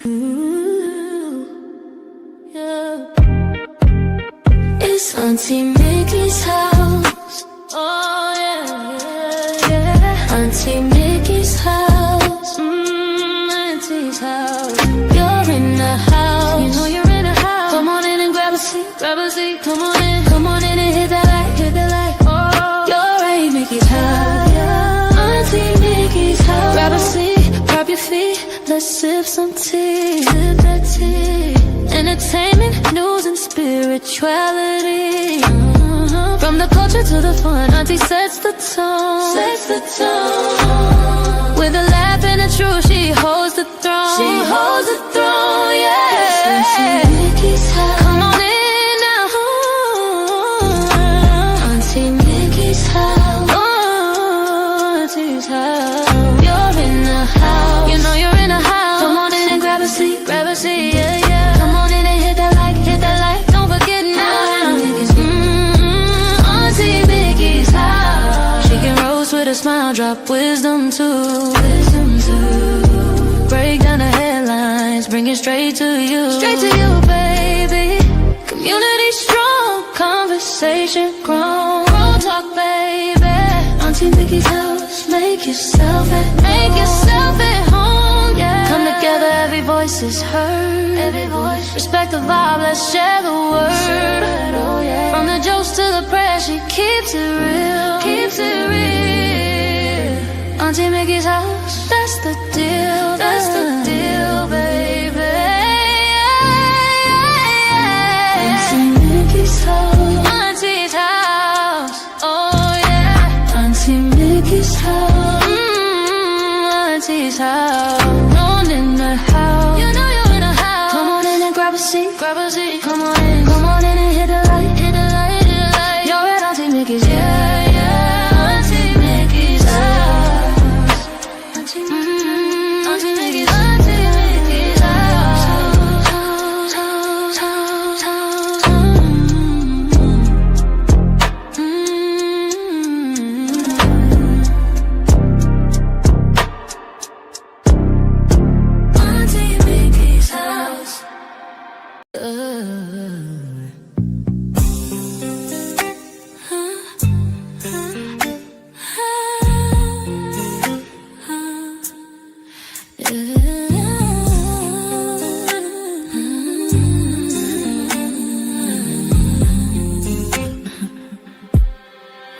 Ooh, yeah. It's Auntie Mickey's house. Oh yeah, yeah, yeah. Auntie Mickey's house. Auntie's house. You're in the house. You know you're in the house. Come on in and grab a seat, grab a seat. Come on in and hit that light, hit that light. Oh, you're Aunt Mickey's house. Yeah. Auntie Mickey's house. Grab a seat, prop your feet. Let's sip some tea, sip that tea. Entertainment, news, and spirituality. From the culture to the fun, Auntie sets the tone. Sets the tone. With a laugh and a truth, she holds the throne. She holds the throne, yeah. Auntie Mickey's house. Come on in now. Auntie Mickey's house. Auntie's house. You're in the house. You know you're in the house. Come on in and grab a seat, yeah, yeah. Come on in and hit that light. Don't forget now. Auntie Mickey's house. She can roast with a smile, drop wisdom too. Break down the headlines, bring it straight to you. Straight to you, baby. Community strong, conversation grown. Roll talk, baby. Auntie Mickey's house. Make yourself at home, yeah. Come together, every voice is heard. Every voice. Respect the vibe, let's share the word. Oh, yeah. From the jokes to the prayers, she keeps it real. Keeps it real. Auntie Mickey's house, that's the deal. That's the deal, baby. Auntie Mickey's house. Auntie's house. Oh yeah. Auntie Mickey's house. Auntie's house. Known in the house. You know you're in the house. Come on in and grab a seat. Grab a seat. Come on in and hit the light. Hit the light, hit the light. You're at Auntie Mickey's, yeah, yeah. Auntie Mickey's house. Auntie Mickey's house. Auntie Mickey's house.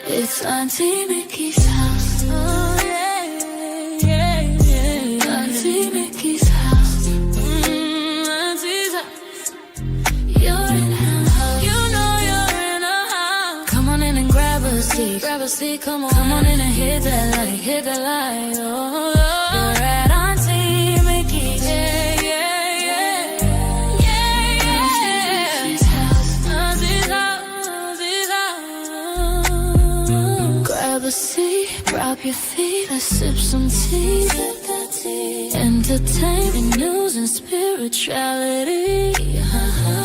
It's Auntie Mickey's house. Oh yeah, yeah, yeah. Auntie Mickey's house. Auntie's house. You're in her house. You know you're in her house. Come on in and grab a seat. Grab a seat, come on in and hit that light. Hit that light. Oh, you're at Auntie Mickey's. Yeah, yeah, yeah. Yeah, yeah. Auntie's house. Auntie's house. Auntie's house. Grab a seat, drop your feet, let's sip some tea. Sip that tea. Entertainment, news, and spirituality.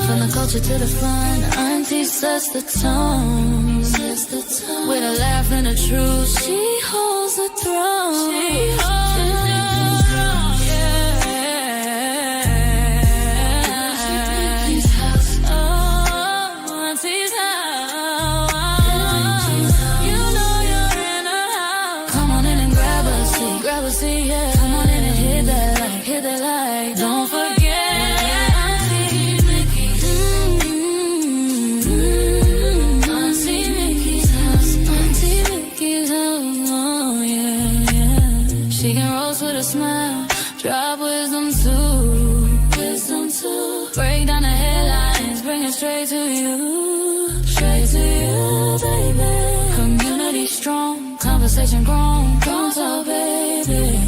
From the culture to the fun, Auntie sets the tone. Sets the tone. With a laugh and a truth, she holds the throne. She holds the throne, yeah. Auntie's house. Oh, Auntie's house. You know you're in a house. Come on in and grab a seat. Grab a seat, yeah. Come on in and hit that light. Hit that light. Don't forget. She can roast with a smile, drop wisdom too. Break down the headlines, bring it straight to you. Straight to you, baby. Community strong, conversation grown. Don't talk, baby.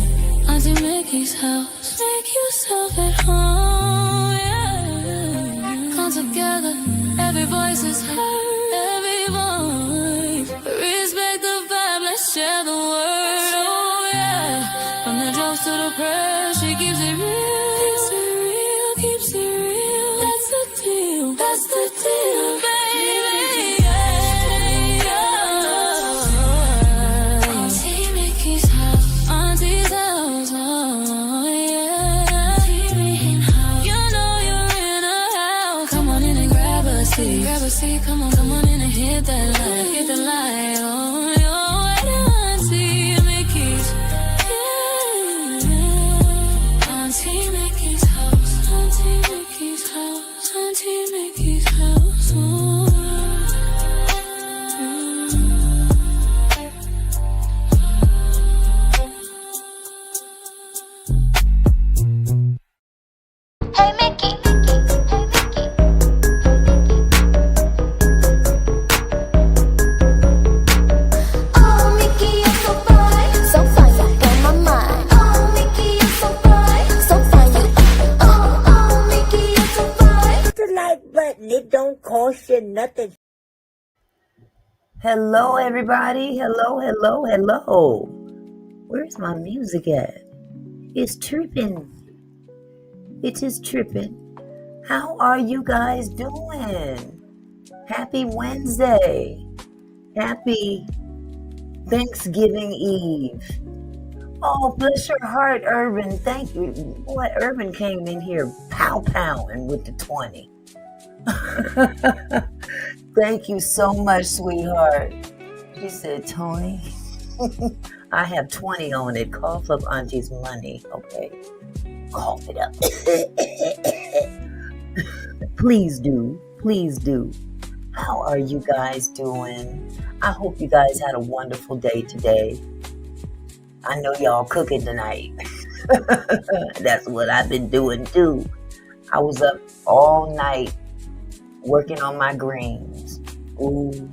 Auntie Mickey's house. Make yourself at home, yeah. Come together, every voice is heard. Every voice. Respect the vibe, let's share the word. To the press, she keeps it real. Keeps it real, keeps it real. That's the deal, baby. Yeah, yeah. Auntie Mickey's house. Auntie's house, oh yeah. Auntie Mickey's see, come on in and hit that light, oh, you're right, Auntie Mickey's, yeah. Auntie Mickey's house, Auntie Mickey's house, Auntie Mickey's house, oh. Hey Mickey, oh Mickey, you're so fine, you blow my mind. Oh Mickey, you're so fine, you. Oh Mickey, you're so fine. The like button, it don't cost you nothing. Hello, everybody. Hello. Where's my music at? It's tripping. It is tripping. How are you guys doing? Happy Wednesday. Happy Thanksgiving Eve. Oh, bless your heart, Urban. Thank you. Boy, Urban came in here pow-powing with the 20. Thank you so much, sweetheart. She said, Tony, I have 20 on it. Cough up Auntie's money. Okay. Cough it up. Please do. How are you guys doing? I hope you guys had a wonderful day today. I know y'all cooking tonight. That's what I've been doing too. I was up all night working on my greens. Ooh.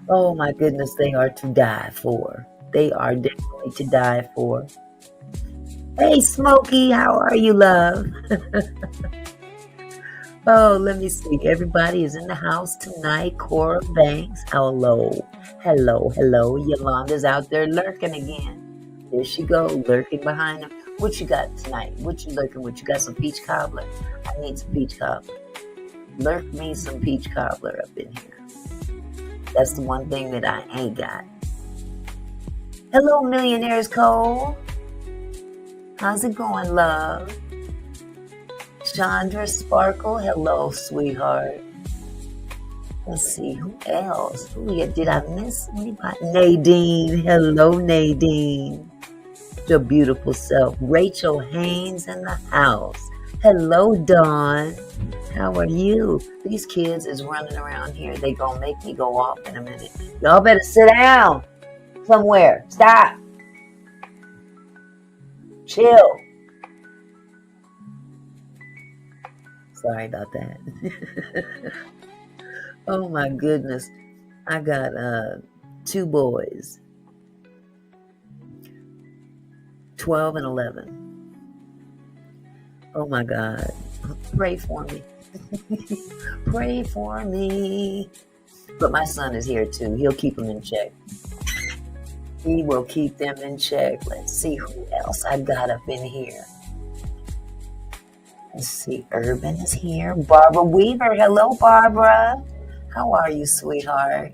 Oh my goodness, they are to die for. They are definitely to die for. Hey Smokey, how are you, love? Oh, let me see. Everybody is in the house tonight. Cora Banks, hello. Yolanda's out there lurking again. There she goes, lurking behind him. What you got tonight? What you lurking with? You got some peach cobbler? I need some peach cobbler. Lurk me some peach cobbler up in here. That's the one thing that I ain't got. Hello, Millionaires Cole. How's it going, love? Chandra Sparkle, hello, sweetheart. Let's see, who else? Did I miss anybody? Nadine, hello, Nadine. Your beautiful self. Rachel Haynes in the house. Hello, Dawn. How are you? These kids is running around here. They gonna make me go off in a minute. Y'all better sit down somewhere. Stop. Chill. Sorry about that. Oh my goodness. I got 2 boys. 12 and 11. Oh my God. Pray for me. Pray for me. But my son is here too. He'll keep them in check. He will keep them in check. Let's see who else I got up in here. Let's see. Urban is here. Barbara Weaver. Hello, Barbara. How are you, sweetheart?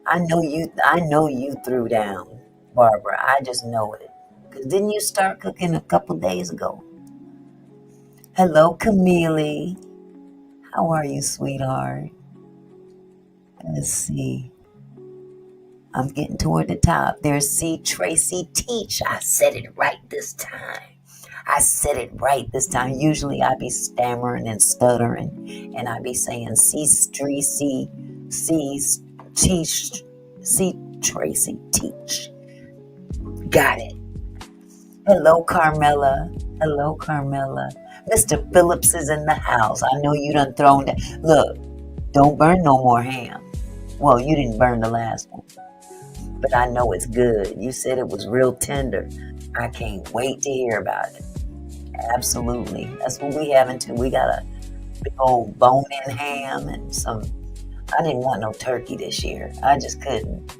I know you threw down, Barbara. I just know it. Because didn't you start cooking a couple days ago? Hello, Camille. How are you, sweetheart? Let's see. I'm getting toward the top. There's C. Tracy Teach. I said it right this time. Usually I be stammering and stuttering, and I be saying C. Tracy Teach. Got it. Hello, Carmela. Mr. Phillips is in the house. I know you done thrown that. Look, don't burn no more ham. Well, you didn't burn the last one, but I know it's good. You said it was real tender. I can't wait to hear about it. Absolutely. That's what we having too. We got a big old bone-in ham and some. I didn't want no turkey this year. I just couldn't.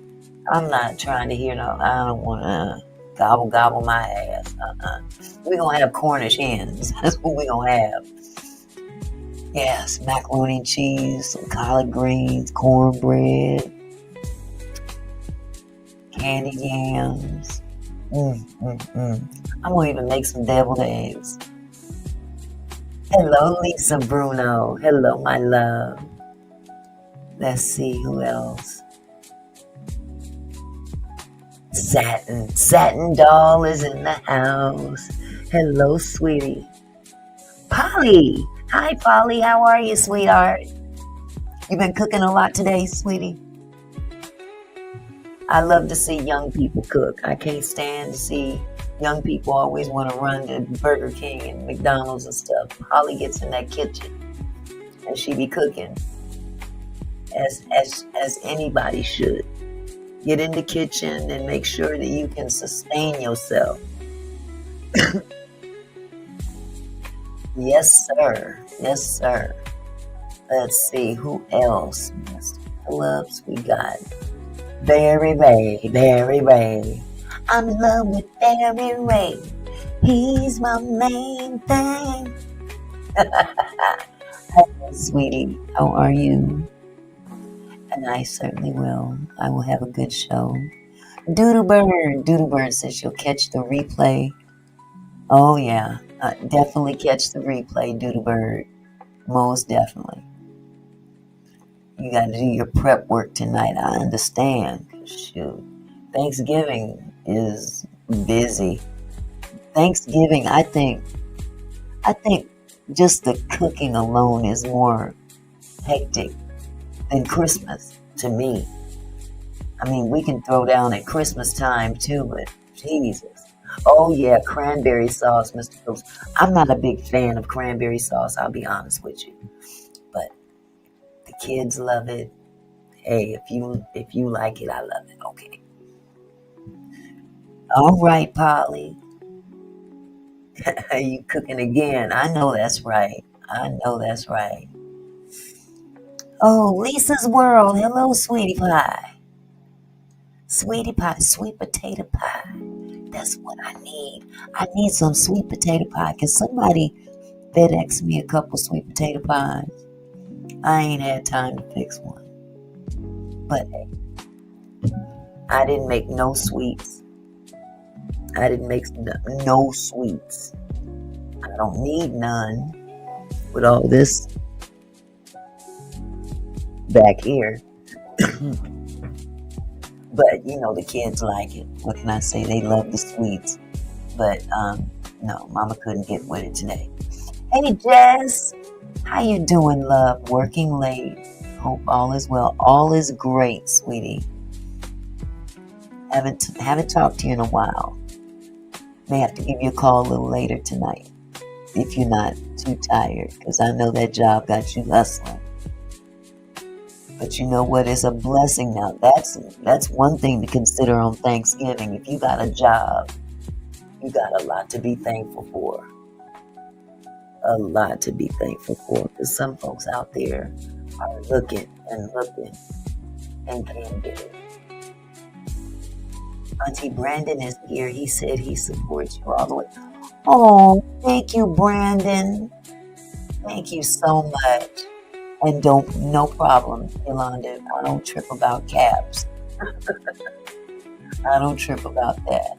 I'm not trying to hear no. I don't want to gobble my ass. We're going to have Cornish hens. That's what we're going to have. Yes, macaroni and cheese, some collard greens, cornbread, candied yams. I'm going to even make some deviled eggs. Hello, Lisa Bruno. Hello, my love. Let's see who else. Satin doll is in the house. Hello, sweetie. Polly. Hi, Polly. How are you, sweetheart? You been cooking a lot today, sweetie? I love to see young people cook. I can't stand to see young people always want to run to Burger King and McDonald's and stuff. Polly gets in that kitchen and she be cooking as anybody should. Get in the kitchen and make sure that you can sustain yourself. Yes, sir. Yes, sir. Let's see who else. Mr. Phillips, we got Barry Ray. I'm in love with Barry Ray. He's my main thing. Hello, sweetie. How are you? And I certainly will. I will have a good show. Doodlebird says she'll catch the replay. Oh yeah, definitely catch the replay, Doodlebird. Most definitely. You got to do your prep work tonight. I understand. Shoot, Thanksgiving is busy. Thanksgiving, I think just the cooking alone is more hectic than Christmas to me. I mean, we can throw down at Christmas time too, but Jesus. Oh yeah, cranberry sauce, Mr. Phillips. I'm not a big fan of cranberry sauce, I'll be honest with you. But the kids love it. Hey, if you like it, I love it. Okay. All right, Polly. You cooking again? I know that's right. Oh, Lisa's World. Hello, sweetie pie. Sweetie pie, sweet potato pie. That's what I need. I need some sweet potato pie. Can somebody FedEx me a couple sweet potato pies? I ain't had time to fix one. But hey, I didn't make no sweets. I didn't make no sweets. I don't need none with all this back here. But, you know, the kids like it. What can I say? They love the sweets. But, no, Mama couldn't get with it today. Hey, Jess. How you doing, love? Working late. Hope all is well. All is great, sweetie. Haven't talked to you in a while. May have to give you a call a little later tonight if you're not too tired, because I know that job got you hustling. But you know what? It's a blessing now. That's one thing to consider on Thanksgiving. If you got a job, you got a lot to be thankful for. A lot to be thankful for. Because some folks out there are looking and can't get it. Auntie Brandon is here. He said he supports you all the way. Oh, thank you, Brandon. Thank you so much. And no problem, Yolanda. I don't trip about caps. I don't trip about that.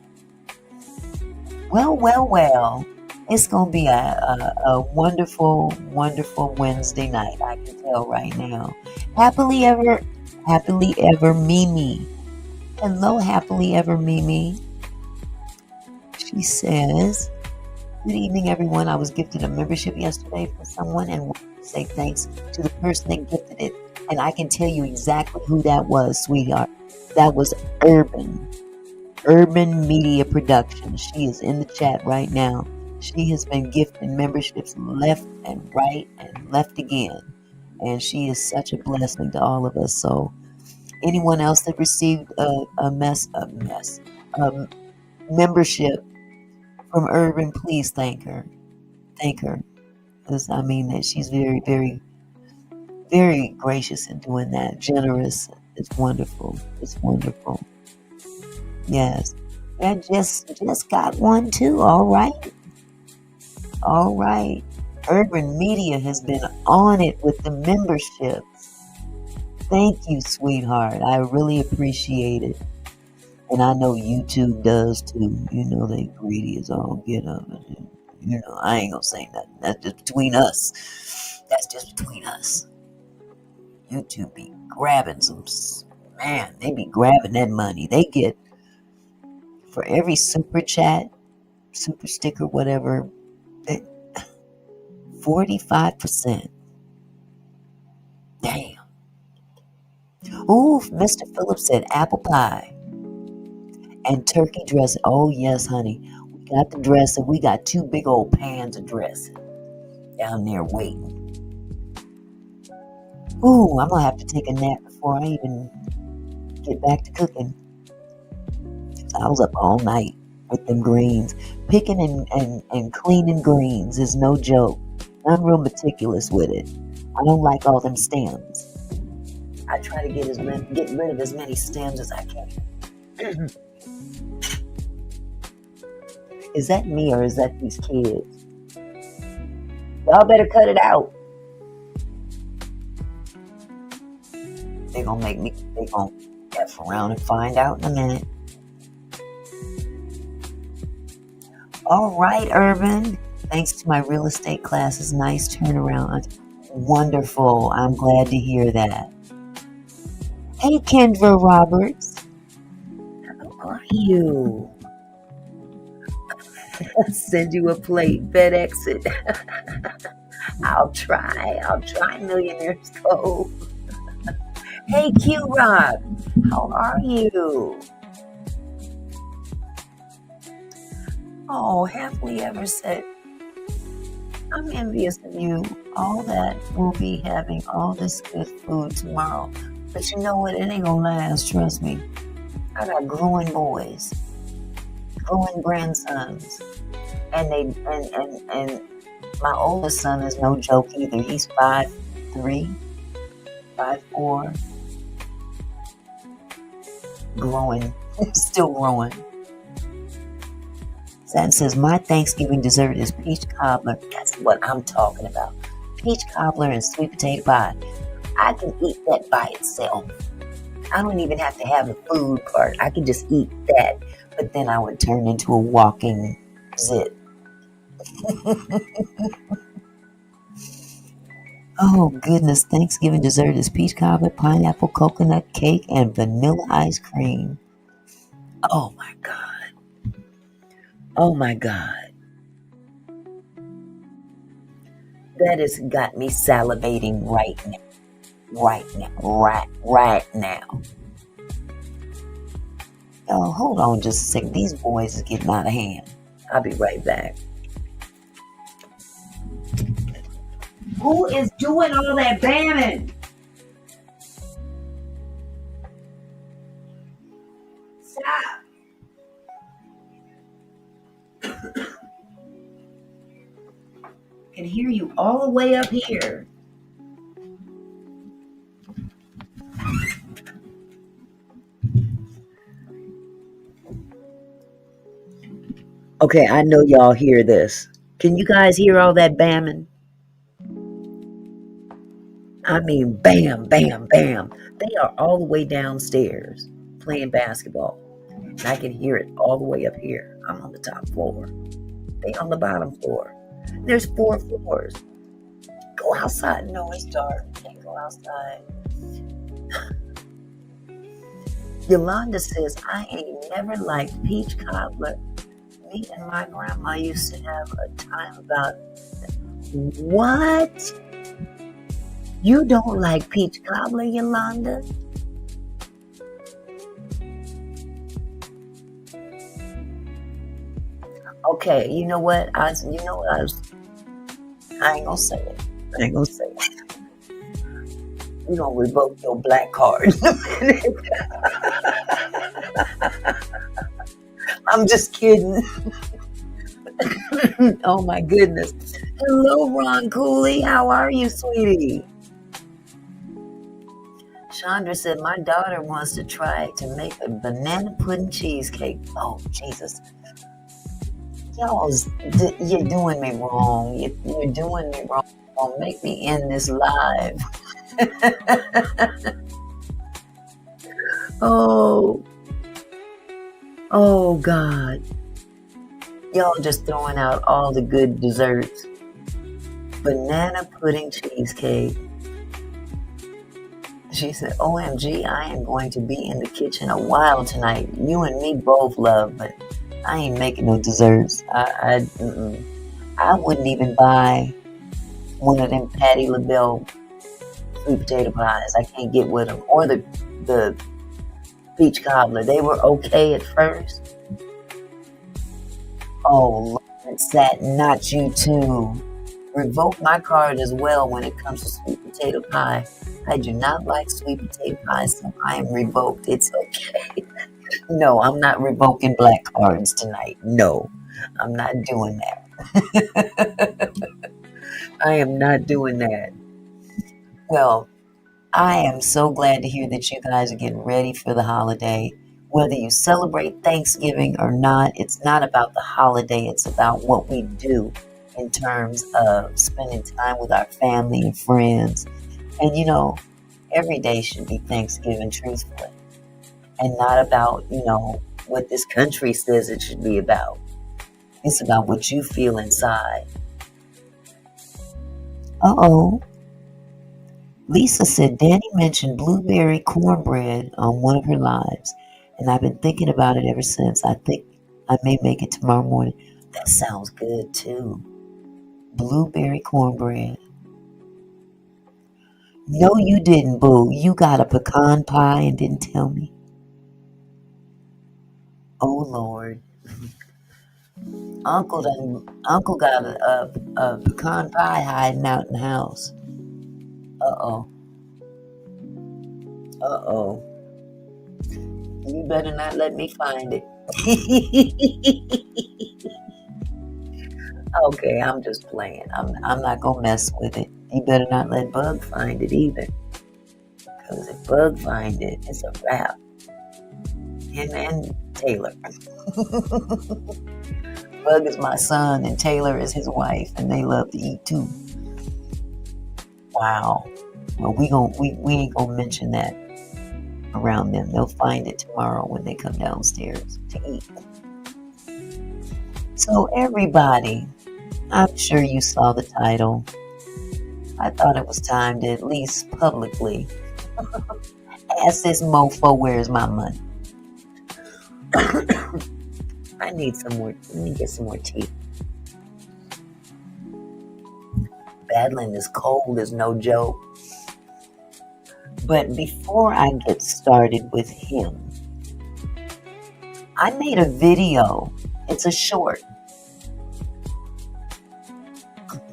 Well. It's going to be a wonderful, wonderful Wednesday night. I can tell right now. Happily ever, Mimi. Hello, happily ever, Mimi. She says, good evening, everyone. I was gifted a membership yesterday from someone and wanted to say thanks to the person that gifted it. And I can tell you exactly who that was, sweetheart. That was Urban Media Productions. She is in the chat right now. She has been gifting memberships left and right and left again. And she is such a blessing to all of us. So anyone else that received a membership from Urban, please thank her. Thank her. Because I mean that she's very, very, very gracious in doing that. Generous. It's wonderful. It's wonderful. Yes. I just got one too. All right. Urban Media has been on it with the memberships. Thank you, sweetheart. I really appreciate it. And I know YouTube does too. You know they greedy as all get of it. I ain't gonna say nothing. That's just between us. That's just between us. YouTube be grabbing man, they be grabbing that money. They get, for every super chat, super sticker, whatever, 45%. Damn. Ooh, Mr. Phillips said apple pie and turkey dressing. Oh, yes, honey. We got the dressing. We got 2 big old pans of dressing down there waiting. Ooh, I'm going to have to take a nap before I even get back to cooking. I was up all night with them greens. Picking and cleaning greens is no joke. I'm real meticulous with it. I don't like all them stems. I try to get rid of as many stems as I can. Is that me or is that these kids? Y'all better cut it out. They gonna F around and find out in a minute. All right, Urban. Thanks to my real estate classes, nice turnaround. Wonderful. I'm glad to hear that. Hey, Kendra Roberts. How are you? Send you a plate. FedEx it. I'll try. Millionaire's Cove. Hey, Q-Rock. How are you? Oh, have we ever said, I'm envious of you. All that we'll be having all this good food tomorrow. But you know what? It ain't gonna last, trust me. I got growing boys, growing grandsons. And my oldest son is no joke either. He's 5'3", 5'4". Growing, still growing. That says, my Thanksgiving dessert is peach cobbler. That's what I'm talking about. Peach cobbler and sweet potato pie. I can eat that by itself. I don't even have to have the food part. I can just eat that. But then I would turn into a walking zit. Oh, goodness. Thanksgiving dessert is peach cobbler, pineapple, coconut cake, and vanilla ice cream. Oh, my God. Oh my God. That has got me salivating right now. Oh, hold on just a second. These boys are getting out of hand. I'll be right back. Who is doing all that bamming? Stop. Can hear you all the way up here. Okay, I know y'all hear this. Can you guys hear all that bamming? I mean, bam, bam, bam. They are all the way downstairs playing basketball. And I can hear it all the way up here. I'm on the top floor. They on the bottom floor. There's 4 floors. Go outside. No, it's dark. Can't go outside. Yolanda says, I ain't never liked peach cobbler. Me and my grandma used to have a time about what? You don't like peach cobbler, Yolanda? Okay, you know what? I ain't gonna say it. You gonna revoke your black card in a minute. I'm just kidding. Oh my goodness. Hello, Ron Cooley. How are you, sweetie? Chandra said, my daughter wants to try to make a banana pudding cheesecake. Oh, Jesus. Y'all, you're doing me wrong. You're doing me wrong. Make me end this live. Oh God. Y'all just throwing out all the good desserts. Banana pudding cheesecake. She said, OMG, I am going to be in the kitchen a while tonight. You and me both, love, but I ain't making no desserts. I wouldn't even buy one of them Patti LaBelle sweet potato pies. I can't get with them. Or the peach cobbler. They were okay at first. Oh, Lord, Satin, not you too. Revoke my card as well when it comes to sweet potato pie. I do not like sweet potato pie, so I am revoked. It's okay. No, I'm not revoking black cards tonight. No, I'm not doing that. I am not doing that. Well, I am so glad to hear that you guys are getting ready for the holiday. Whether you celebrate Thanksgiving or not, it's not about the holiday. It's about what we do in terms of spending time with our family and friends. And every day should be Thanksgiving, truthfully, and not about, what this country says it should be about. It's about what you feel inside. Uh-oh. Lisa said Danny mentioned blueberry cornbread on one of her lives, and I've been thinking about it ever since. I think I may make it tomorrow morning. That sounds good, too. Blueberry cornbread. No, you didn't, boo. You got a pecan pie and didn't tell me. Oh, Lord. Uncle got a pecan pie hiding out in the house. Uh-oh. Uh-oh. You better not let me find it. Okay, I'm just playing. I'm not gonna mess with it. You better not let Bug find it either. Because if Bug find it, it's a wrap. Him and Taylor. Bug is my son and Taylor is his wife, and they love to eat too. Wow. Well, we ain't gonna mention that around them. They'll find it tomorrow when they come downstairs to eat. So everybody, I'm sure you saw the title. I thought it was time to at least publicly ask this mofo, where's my money? I need some more. Let me get some more tea. Battling this cold is no joke. But before I get started with him, I made a video. It's a short.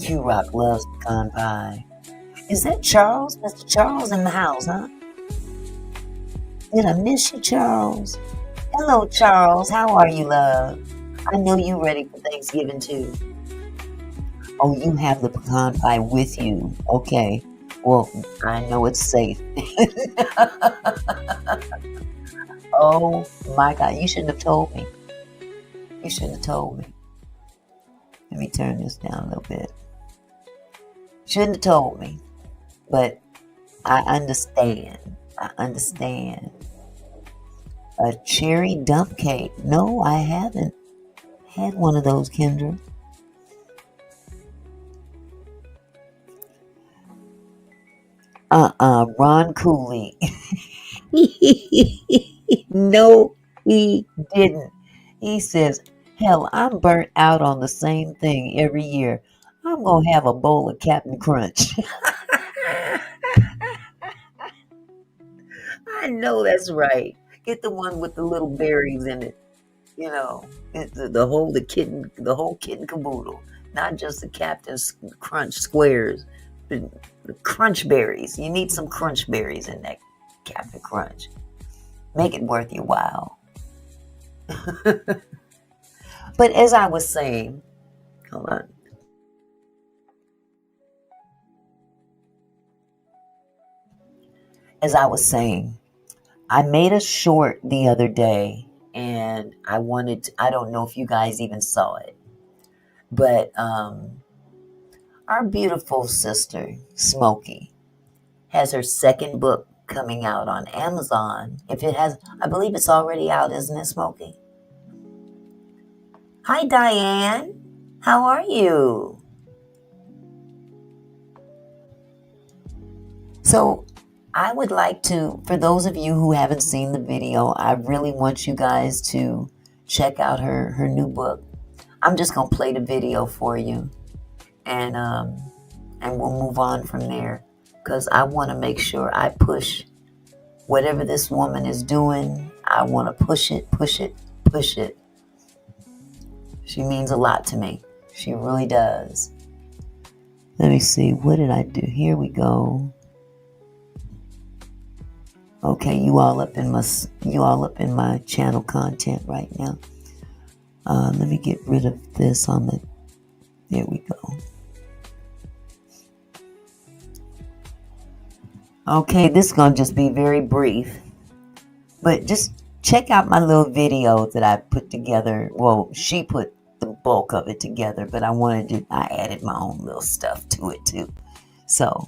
Q-Rock loves pecan pie. Is that Charles? Mr. Charles in the house, huh? Did I miss you, Charles? Hello, Charles. How are you, love? I know you ready for Thanksgiving, too. Oh, you have the pecan pie with you. Okay. Well, I know it's safe. Oh, my God. You shouldn't have told me. You shouldn't have told me. Let me turn this down a little bit. Shouldn't have told me. But I understand. I understand. A cherry dump cake. No, I haven't had one of those, Kendra. Ron Cooley. No, he didn't. He says, hell, I'm burnt out on the same thing every year. I'm going to have a bowl of Captain Crunch. I know that's right. Get the one with the little berries in it. The whole kit and caboodle. Not just the Captain Crunch squares. The crunch berries. You need some crunch berries in that Captain Crunch. Make it worth your while. But as I was saying, hold on. As I was saying, I made a short the other day, and I don't know if you guys even saw it, but our beautiful sister, Smokey, has her second book coming out on Amazon. If it has, I believe it's already out, isn't it, Smokey? Hi, Diane. How are you? So, I would like to, for those of you who haven't seen the video, I really want you guys to check out her new book. I'm just gonna play the video for you, and we'll move on from there, because I want to make sure I push whatever this woman is doing. I want to push it, push it, push it. She means a lot to me. She really does. Let me see. What did I do? Here we go. Okay, you all up in my channel content right now. Let me get rid of this on the. There we go. Okay, this is gonna just be very brief, but just check out my little video that I put together. Well, she put the bulk of it together, but I added my own little stuff to it too. So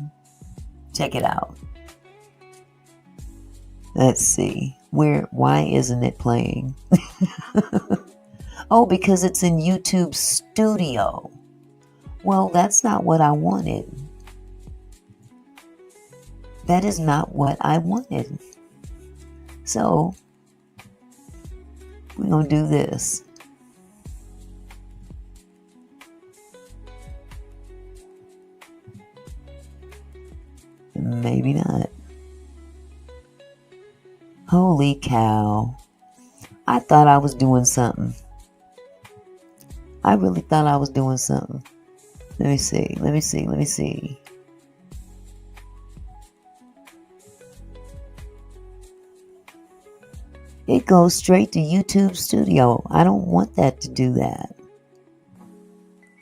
check it out. Let's see. Why isn't it playing? Oh, because it's in YouTube Studio. Well, that's not what I wanted. That is not what I wanted. So, we're going to do this. Maybe not. Holy cow. I thought I was doing something. I really thought I was doing something. Let me see. It goes straight to YouTube Studio. I don't want that to do that.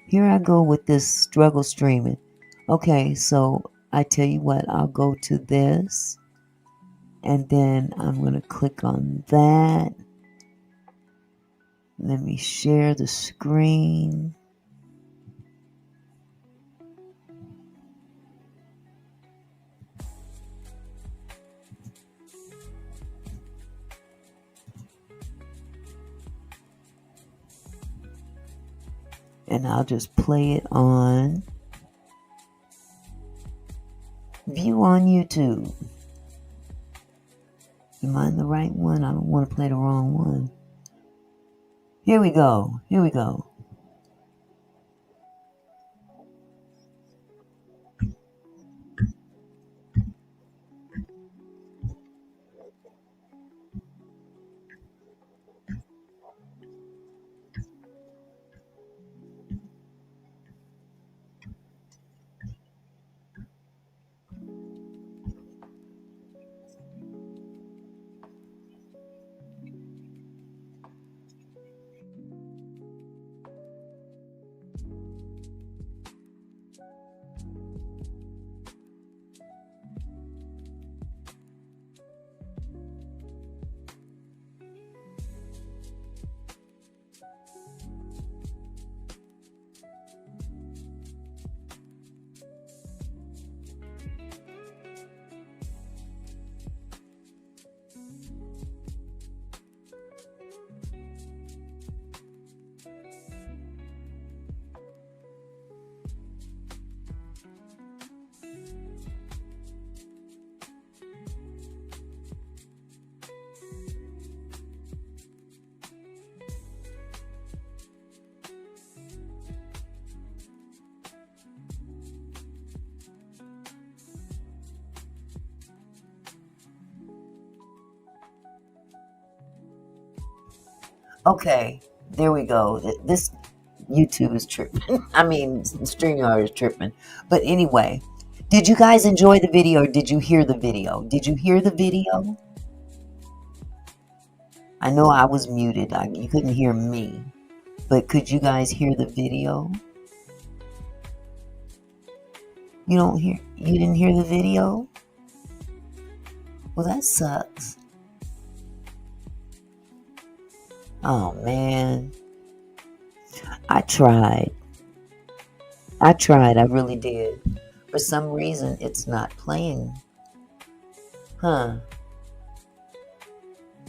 Here I go with this struggle streaming. Okay, so I tell you what, I'll go to this. And then I'm going to click on that. Let me share the screen. And I'll just play it on View on YouTube. Am I in the right one? I don't want to play the wrong one. Here we go. Okay, there we go. This YouTube is tripping. I mean, StreamYard is tripping. But anyway, did you guys enjoy the video or did you hear the video? Did you hear the video? I know I was muted. You couldn't hear me. But could you guys hear the video? You didn't hear the video? Well, that sucks. Oh, man. I tried. I really did. For some reason, it's not playing. Huh.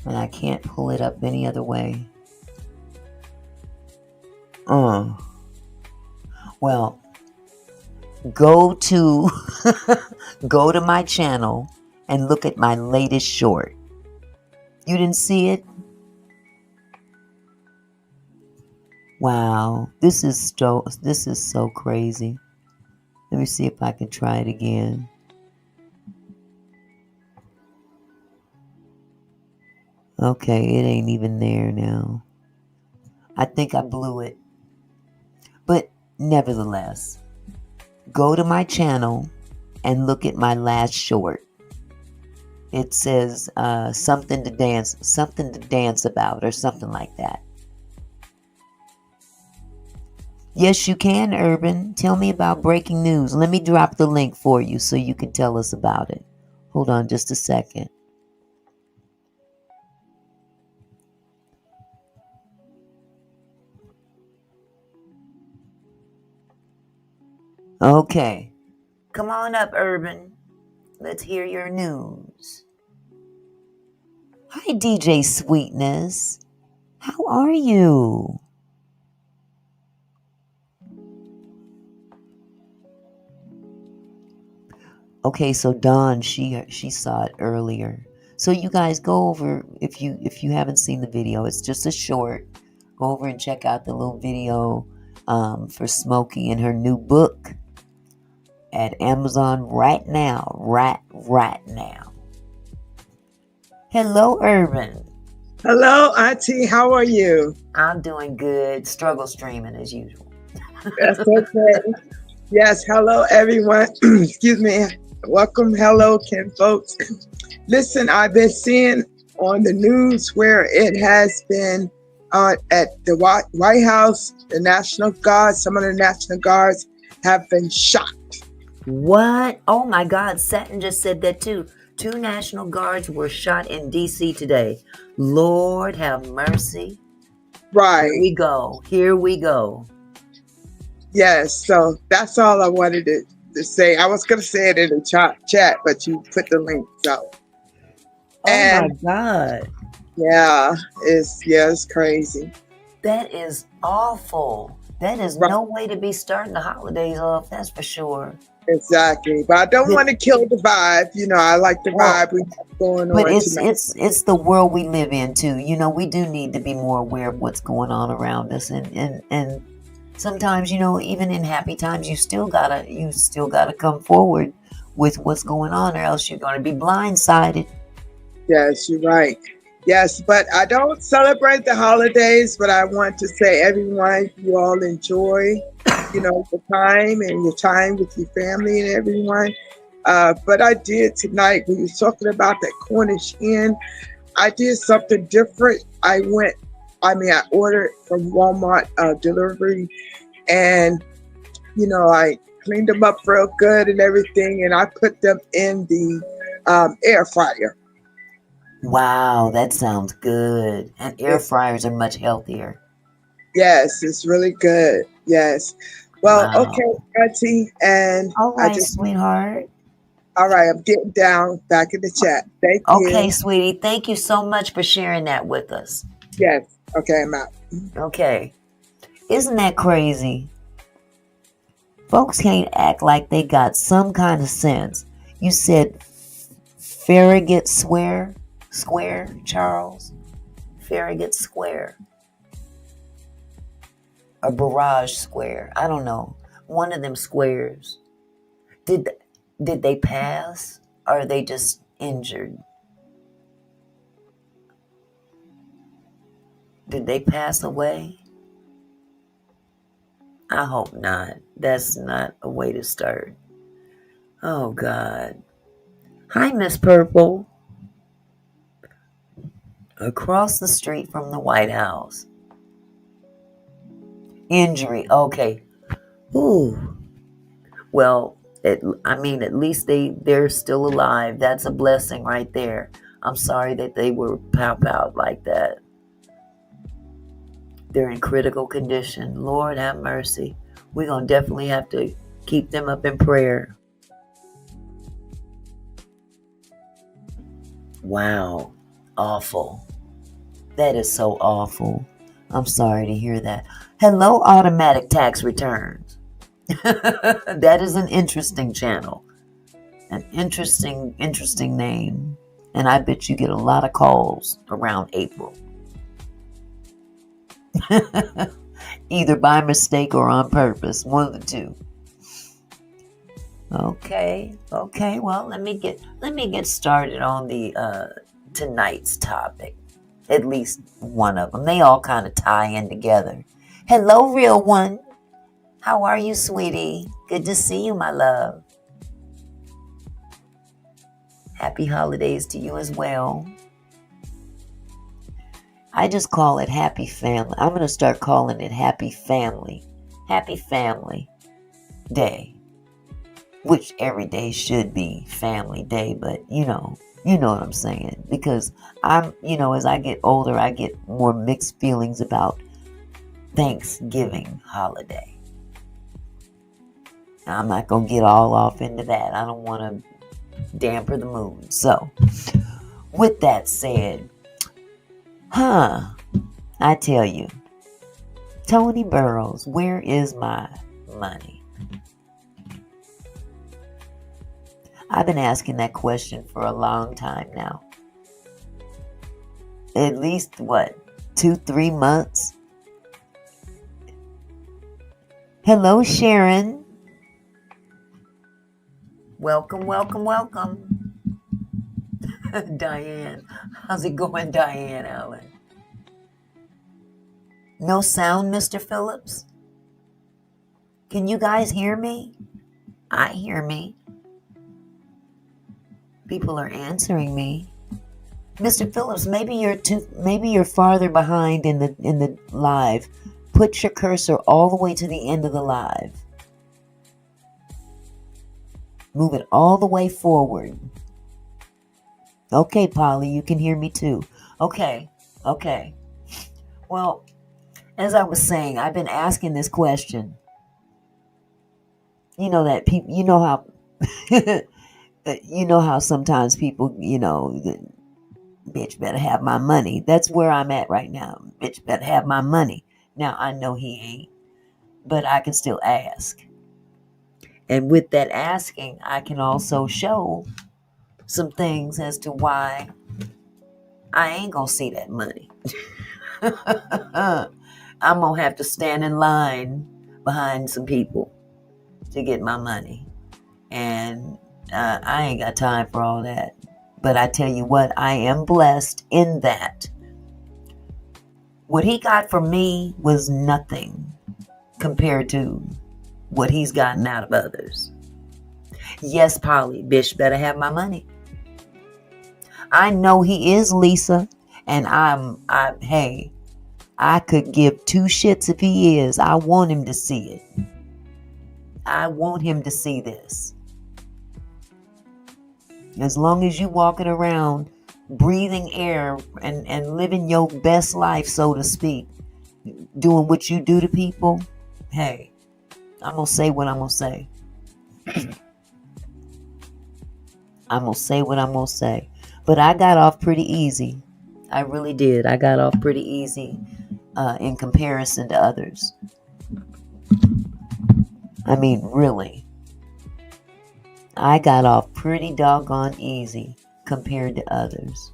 And I can't pull it up any other way. Uh, well, go to go to my channel and look at my latest short. You didn't see it? Wow, this is so crazy. Let me see if I can try it again. Okay, it ain't even there now. I think I blew it. But nevertheless, go to my channel and look at my last short. It says something to dance about, or something like that. Yes, you can, Urban. Tell me about breaking news. Let me drop the link for you so you can tell us about it. Hold on just a second. Okay. Come on up, Urban. Let's hear your news. Hi, DJ Sweetness. How are you? Okay, so Dawn, she saw it earlier. So you guys go over, if you haven't seen the video, it's just a short. Go over and check out the little video for Smokey and her new book at Amazon right now. Right now. Hello, Urban. Hello, Auntie. How are you? I'm doing good. Struggle streaming as usual. That's okay. Yes, hello, everyone. Excuse me. Welcome. Hello, Ken folks. Listen, I've been seeing on the news where it has been at the White House, the National Guard, some of the National Guards have been shot. What? Oh my God. Satin just said that too. 2 National Guards were shot in D.C. today. Lord have mercy. Right. Here we go. Yes, so that's all I wanted to say. I was going to say it in the chat, but you put the link out. Oh my God. Yeah, it's crazy. That is awful. That is no way to be starting the holidays off, that's for sure. Exactly. But I don't want to kill the vibe. You know, I like the vibe we have going on. But it's the world we live in too. You know, we do need to be more aware of what's going on around us, and sometimes, you know, even in happy times, you still gotta come forward with what's going on, or else you're gonna be blindsided. Yes, you're right. Yes, but I don't celebrate the holidays, but I want to say, everyone, you all enjoy, you know, the time and your time with your family and everyone. But I did tonight, when you were talking about that Cornish hen, I did something different. I ordered from Walmart delivery, and, you know, I cleaned them up real good and everything, and I put them in the air fryer. Wow, that sounds good. And air fryers are much healthier. Yes, it's really good. Yes. Well, Wow. okay, Auntie, and All right, sweetheart. All right, I'm getting down back in the chat. Thank you. Okay, sweetie. Thank you so much for sharing that with us. Yes. Okay, I'm out. Okay. Isn't that crazy? Folks can't act like they got some kind of sense. You said Farragut Square, Charles? Farragut Square. Or Barrage Square. I don't know. One of them squares. Did they pass? Or are they just injured? Did they pass away? I hope not. That's not a way to start. Oh, God. Hi, Miss Purple. Across the street from the White House. Injury. Okay. Ooh. Well, at least they're still alive. That's a blessing right there. I'm sorry that they were pop out like that. They're in critical condition. Lord have mercy. We're going to definitely have to keep them up in prayer. Wow. Awful. That is so awful. I'm sorry to hear that. Hello, automatic tax returns. That is an interesting channel. An interesting name. And I bet you get a lot of calls around April. Either by mistake or on purpose. One of the two. Okay. Well, let me get started on the tonight's topic. At least one of them. They all kind of tie in together. Hello, real one. How are you, sweetie? Good to see you, my love. Happy holidays to you as well. I just call it Happy Family. I'm going to start calling it Happy Family. Happy Family Day. Which every day should be Family Day, but you know what I'm saying. Because as I get older, I get more mixed feelings about Thanksgiving holiday. I'm not going to get all off into that. I don't want to damper the mood. So, with that said, I tell you, Tony Burrows, where is my money? I've been asking that question for a long time now. At least, 2-3 months? Hello, Sharon. Welcome. Diane. How's it going, Diane Allen? No sound, Mr. Phillips? Can you guys hear me? I hear me. People are answering me. Mr. Phillips, maybe you're farther behind in the live. Put your cursor all the way to the end of the live. Move it all the way forward. Okay, Polly, you can hear me too. Okay. Well, as I was saying, I've been asking this question. You know that people, how sometimes people, bitch better have my money. That's where I'm at right now. Bitch better have my money. Now, I know he ain't, but I can still ask. And with that asking, I can also show some things as to why I ain't gonna see that money. I'm gonna have to stand in line behind some people to get my money. And I ain't got time for all that. But I tell you what, I am blessed in that what he got from me was nothing compared to what he's gotten out of others. Yes, Polly, bitch better have my money. I know he is Lisa, and hey, I could give two shits if he is. I want him to see it. I want him to see this. As long as you walking around breathing air and living your best life, so to speak, doing what you do to people, hey, I'm going to say what I'm going to say. I'm going to say what I'm going to say. But I got off pretty easy. I really did. I got off pretty easy in comparison to others. I mean, really. I got off pretty doggone easy compared to others.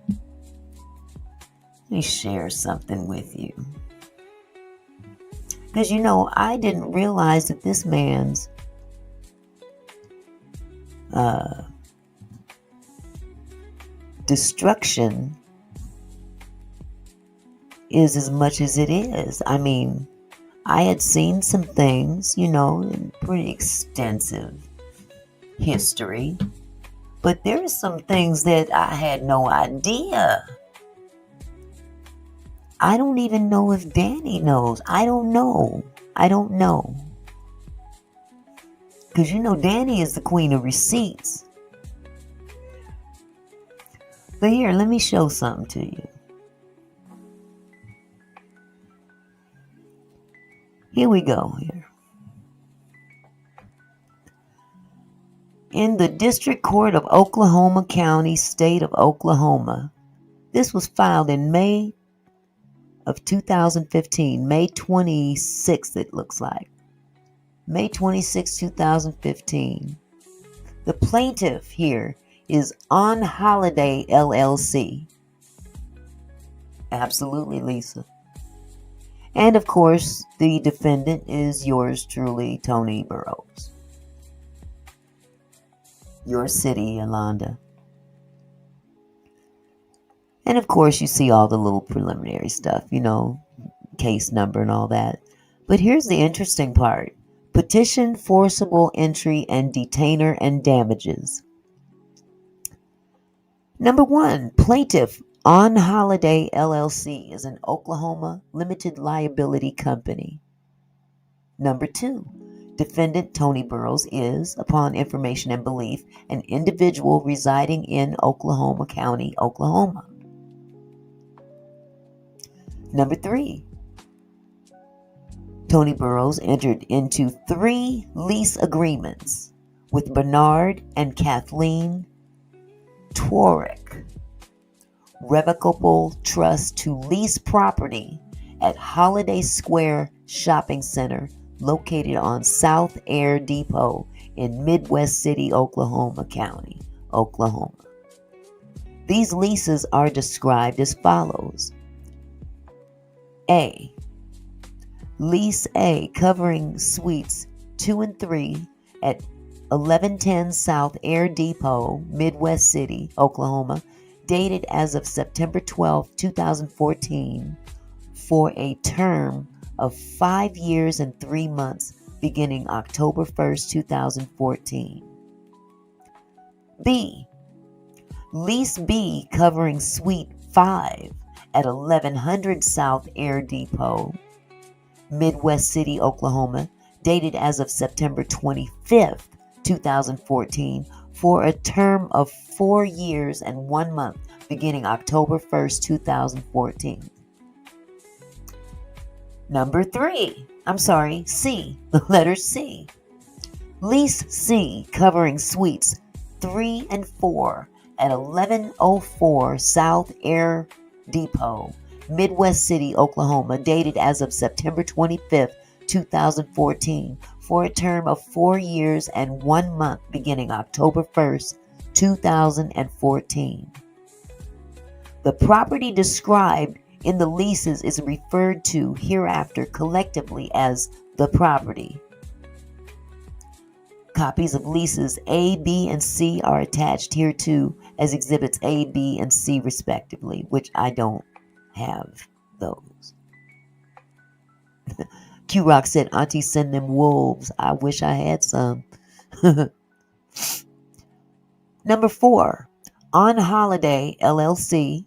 Let me share something with you. Because, I didn't realize that this man's destruction is as much as it is. I mean, I had seen some things, in pretty extensive history, but there are some things that I had no idea. I don't even know if Danny knows. I don't know. Because Danny is the queen of receipts. But here, let me show something to you. Here we go here. In the District Court of Oklahoma County, State of Oklahoma. This was filed in May of 2015, May 26th, it looks like. May 26, 2015. The plaintiff here is On Holiday LLC. Absolutely, Lisa. And of course, the defendant is yours truly, Tony Burrows. Your city, Yolanda. And of course, you see all the little preliminary stuff, case number and all that. But here's the interesting part. Petition, forcible entry, and detainer and damages. Number 1, plaintiff On Holiday LLC is an Oklahoma limited liability company. Number 2, defendant Tony Burrows is, upon information and belief, an individual residing in Oklahoma County, Oklahoma. Number 3, Tony Burrows entered into 3 lease agreements with Bernard and Kathleen Tworick, revocable trust to lease property at Holiday Square Shopping Center located on South Air Depot in Midwest City, Oklahoma County, Oklahoma. These leases are described as follows. A. Lease A covering suites 2 and 3 at 1110 South Air Depot, Midwest City, Oklahoma, dated as of September 12, 2014, for a term of 5 years and 3 months beginning October 1st, 2014. B. Lease B covering Suite 5 at 1100 South Air Depot, Midwest City, Oklahoma, dated as of September 25th, 2014, for a term of 4 years and 1 month beginning October 1st, 2014. Number 3, C, the letter C. Lease C covering suites 3 and 4 at 1104 South Air Depot, Midwest City, Oklahoma, dated as of September 25th, 2014, for a term of 4 years and 1 month beginning October 1st, 2014. The property described in the leases is referred to hereafter collectively as the property. Copies of leases A, B, and C are attached hereto as exhibits A, B, and C respectively, which I don't have those. Q-Rock said, Auntie, send them wolves. I wish I had some. Number 4, On Holiday LLC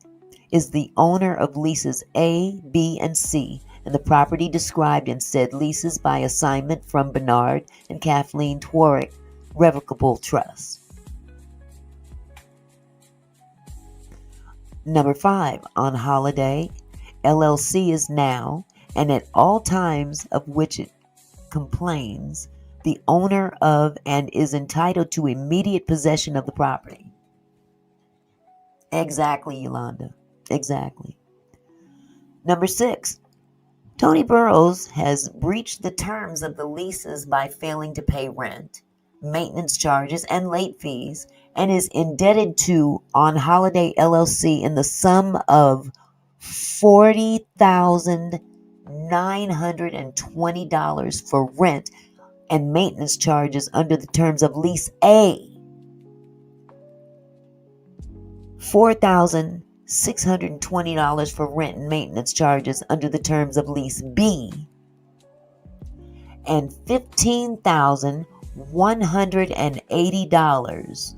is the owner of leases A, B, and C, and the property described in said leases by assignment from Bernard and Kathleen Tworick Revocable Trust. Number 5, On Holiday LLC is now, and at all times of which it complains, the owner of and is entitled to immediate possession of the property. Exactly, Yolanda. Exactly. Number 6, Tony Burrows has breached the terms of the leases by failing to pay rent, maintenance charges, and late fees, and is indebted to On Holiday LLC in the sum of $40,920 for rent and maintenance charges under the terms of lease A, $4,620 for rent and maintenance charges under the terms of lease B, and $15,180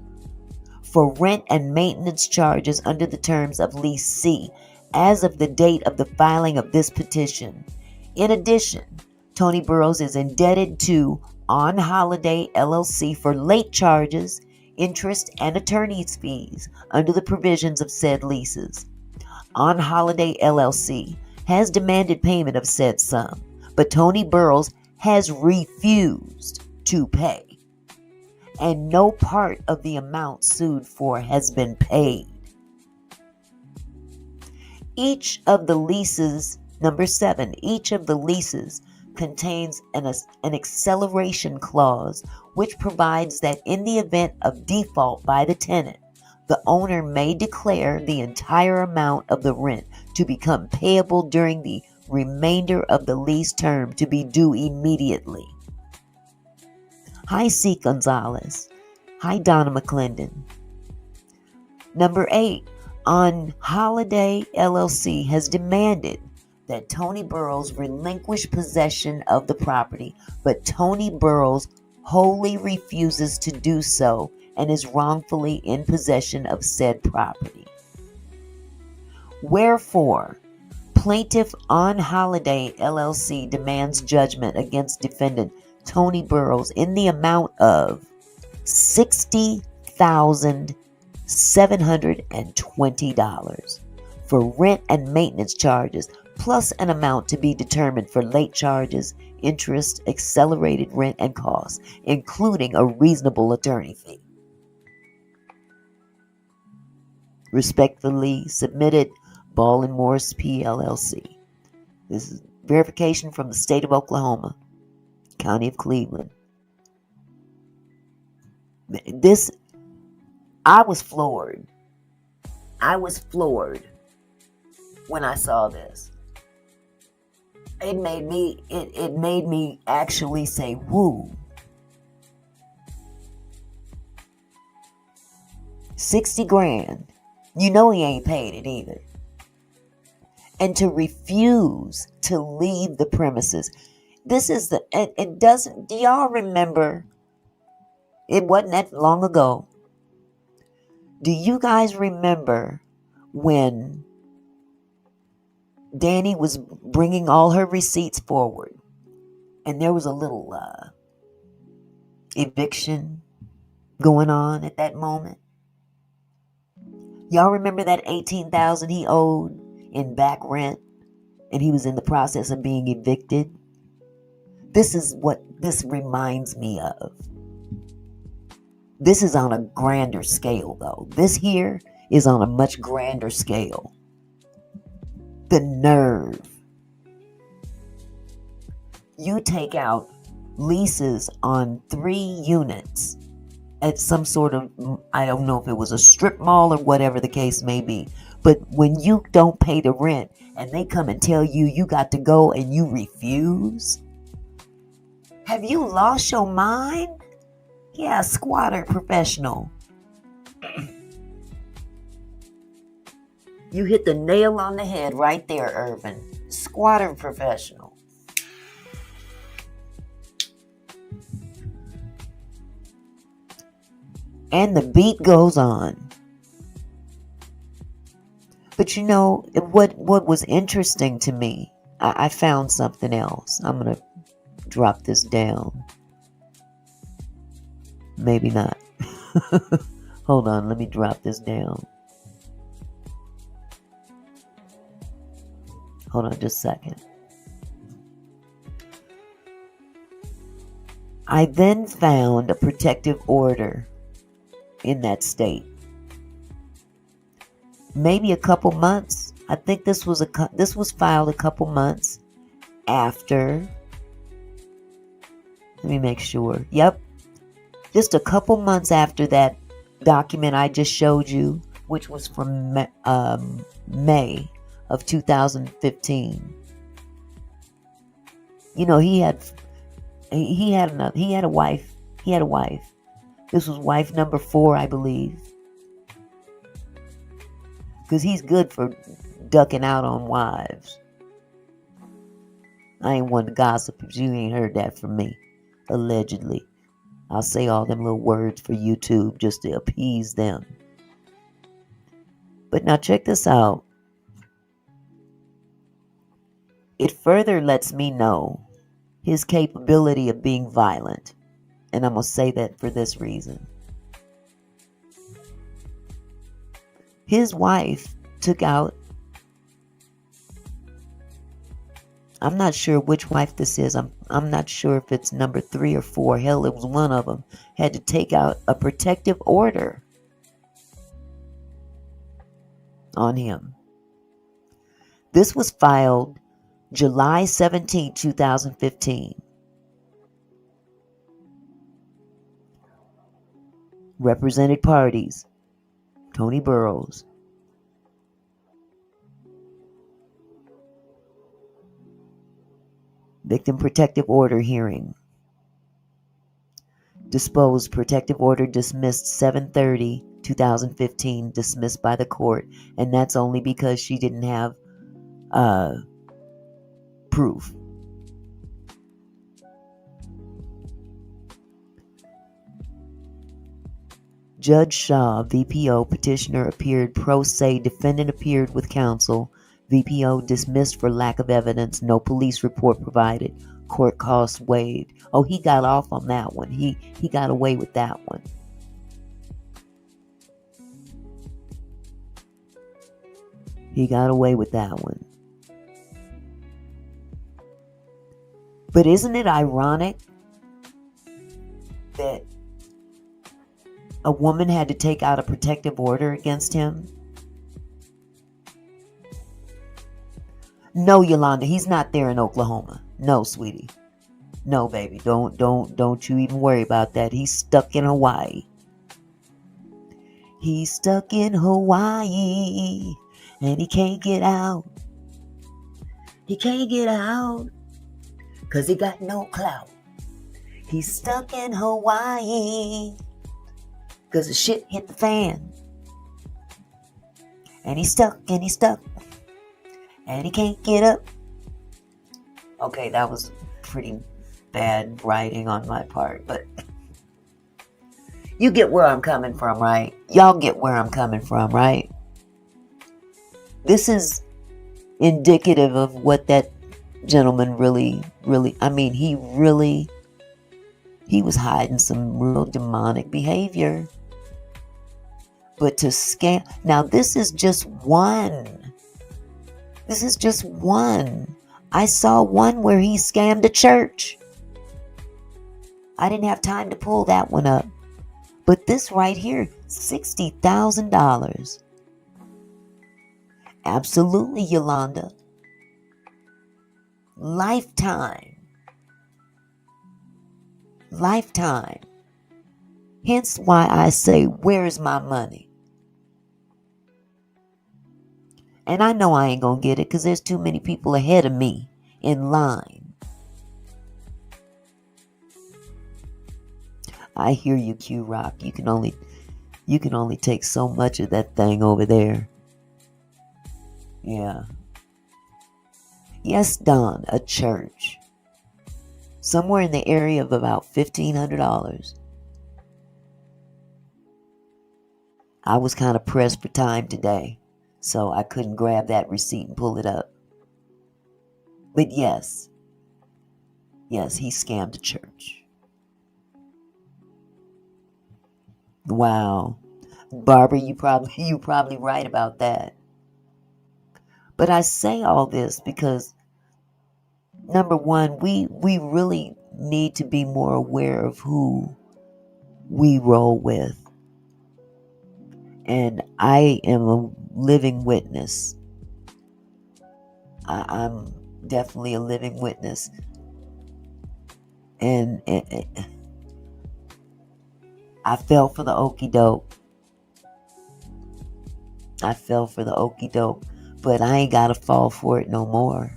for rent and maintenance charges under the terms of lease C as of the date of the filing of this petition. In addition, Tony Burrows is indebted to On Holiday LLC for late charges, interest, and attorney's fees under the provisions of said leases. On Holiday LLC has demanded payment of said sum, but Tony Burrows has refused to pay, and no part of the amount sued for has been paid. Each of the leases Number 7, each of the leases contains an acceleration clause which provides that in the event of default by the tenant, the owner may declare the entire amount of the rent to become payable during the remainder of the lease term to be due immediately. Hi, C. Gonzalez. Hi, Donna McClendon. Number 8, On Holiday LLC has demanded that Tony Burrows relinquish possession of the property, but Tony Burrows wholly refuses to do so and is wrongfully in possession of said property. Wherefore, plaintiff On Holiday LLC demands judgment against defendant Tony Burrows in the amount of $60,720 for rent and maintenance charges, plus an amount to be determined for late charges, interest, accelerated rent, and costs, including a reasonable attorney fee. Respectfully submitted, Ball and Morris PLLC. This is verification from the state of Oklahoma, County of Cleveland. This, I was floored. I was floored when I saw this. It made me actually say, woo. 60 grand. You know he ain't paid it either. And to refuse to leave the premises. This is it doesn't, do y'all remember? It wasn't that long ago. Do you guys remember when Danny was bringing all her receipts forward and there was a little eviction going on at that moment? Y'all remember that $18,000 he owed in back rent and he was in the process of being evicted? This is what this reminds me of. This is on a grander scale, though. This here is on a much grander scale. The nerve. You take out leases on 3 units at some sort of, I don't know if it was a strip mall or whatever the case may be. But when you don't pay the rent and they come and tell you you got to go and you refuse, have you lost your mind? Yeah, squatter professional. You hit the nail on the head right there, Irvin. Squatter professional. And the beat goes on. But you know, what was interesting to me, I found something else. I'm going to drop this down. Maybe not. Hold on, let me drop this down. Hold on just a second. I then found a protective order in that state. Maybe a couple months. I think this was filed a couple months after. Let me make sure. Yep. Just a couple months after that document I just showed you, which was from May of 2015. You know, he had a wife. This was wife number 4, I believe. Because he's good for ducking out on wives. I ain't one to gossip if you ain't heard that from me. Allegedly. I'll say all them little words for YouTube just to appease them. But now check this out. It further lets me know his capability of being violent. And I'm going to say that for this reason. His wife took out, I'm not sure which wife this is. I'm not sure if it's number 3 or 4. Hell, it was one of them. Had to take out a protective order on him. This was filed July 17, 2015. Represented parties: Tony Burrows. Victim protective order hearing. Disposed protective order dismissed 7/30, 2015, dismissed by the court, and that's only because she didn't have proof. Judge Shaw, VPO, petitioner appeared pro se, defendant appeared with counsel. VPO dismissed for lack of evidence, no police report provided, court costs waived. Oh, he got off on that one. He got away with that one. He got away with that one. But isn't it ironic that a woman had to take out a protective order against him? No, Yolanda, he's not there in Oklahoma. No, sweetie. No, baby. Don't you even worry about that. He's stuck in Hawaii. He's stuck in Hawaii and he can't get out. He can't get out 'cause he got no clout. He's stuck in Hawaii 'cause the shit hit the fan. And he's stuck and he's stuck. And he can't get up. Okay, that was pretty bad writing on my part, but you get where I'm coming from, right? Y'all get where I'm coming from, right? This is indicative of what that gentleman really, I mean, he was hiding some real demonic behavior. But to scam, now this is just one. This is just one. I saw one where he scammed a church. I didn't have time to pull that one up. But this right here, $60,000. Absolutely, Yolanda. Lifetime. Lifetime. Hence why I say, where's my money? And I know I ain't gonna get it because there's too many people ahead of me in line. I hear you, Q Rock. You can only take so much of that thing over there. Yeah. Yes, Don, a church. Somewhere in the area of about $1,500. I was kind of pressed for time today, so I couldn't grab that receipt and pull it up. But yes, he scammed a church. Wow. Barbara, you probably right about that. But I say all this because, number one, we really need to be more aware of who we roll with. And I am a living witness. I'm definitely a living witness. And I fell for the okie doke. But I ain't gotta fall for it no more.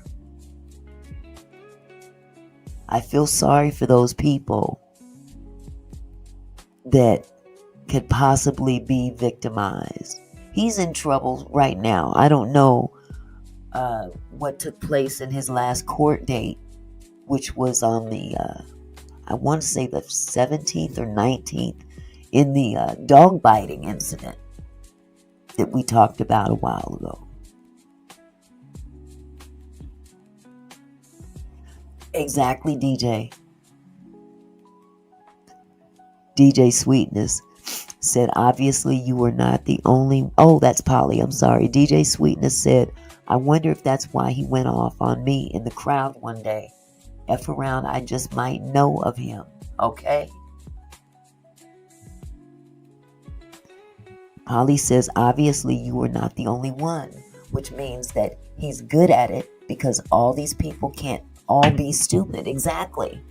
I feel sorry for those people that could possibly be victimized. He's in trouble right now. I don't know what took place in his last court date, which was on the, I want to say the 17th or 19th, in the dog biting incident that we talked about a while ago. Exactly, DJ. DJ Sweetness said, obviously you were not the only... Oh, that's Polly. I'm sorry. DJ Sweetness said, I wonder if that's why he went off on me in the crowd one day. F around, I just might know of him. Okay? Polly says, obviously you were not the only one, which means that he's good at it. because all these people can't all be stupid. Exactly.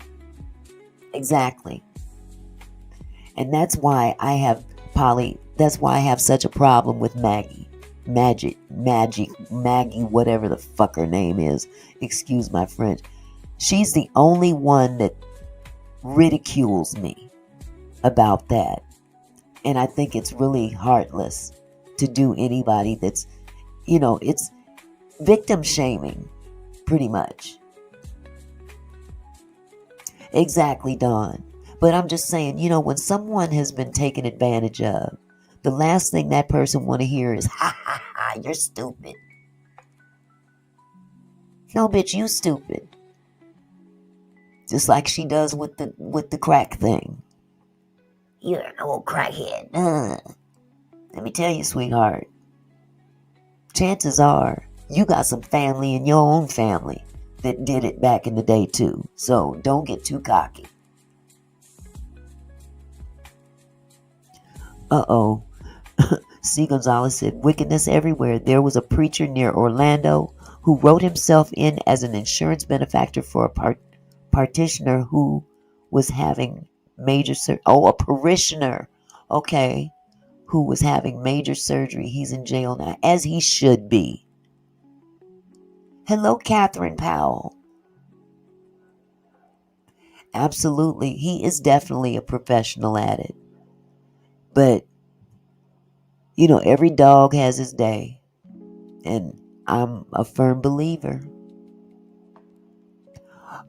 And that's why I have that's why I have such a problem with Maggie, whatever the fuck her name is. Excuse my French. She's the only one that ridicules me about that. And I think it's really heartless to do anybody that's, it's victim shaming, pretty much. Exactly, Dawn. But I'm just saying, when someone has been taken advantage of, the last thing that person want to hear is, ha ha ha, you're stupid. No, bitch, you stupid. Just like she does with the crack thing. You're an old crackhead. Let me tell you, sweetheart. Chances are you got some family in your own family that did it back in the day too. So don't get too cocky. Uh-oh. C. Gonzalez said, wickedness everywhere. There was a preacher near Orlando who wrote himself in as an insurance benefactor for a parishioner who was having a parishioner. Okay. Who was having major surgery. He's in jail now, as he should be. Hello, Catherine Powell. Absolutely. He is definitely a professional at it. But, every dog has his day. And I'm a firm believer.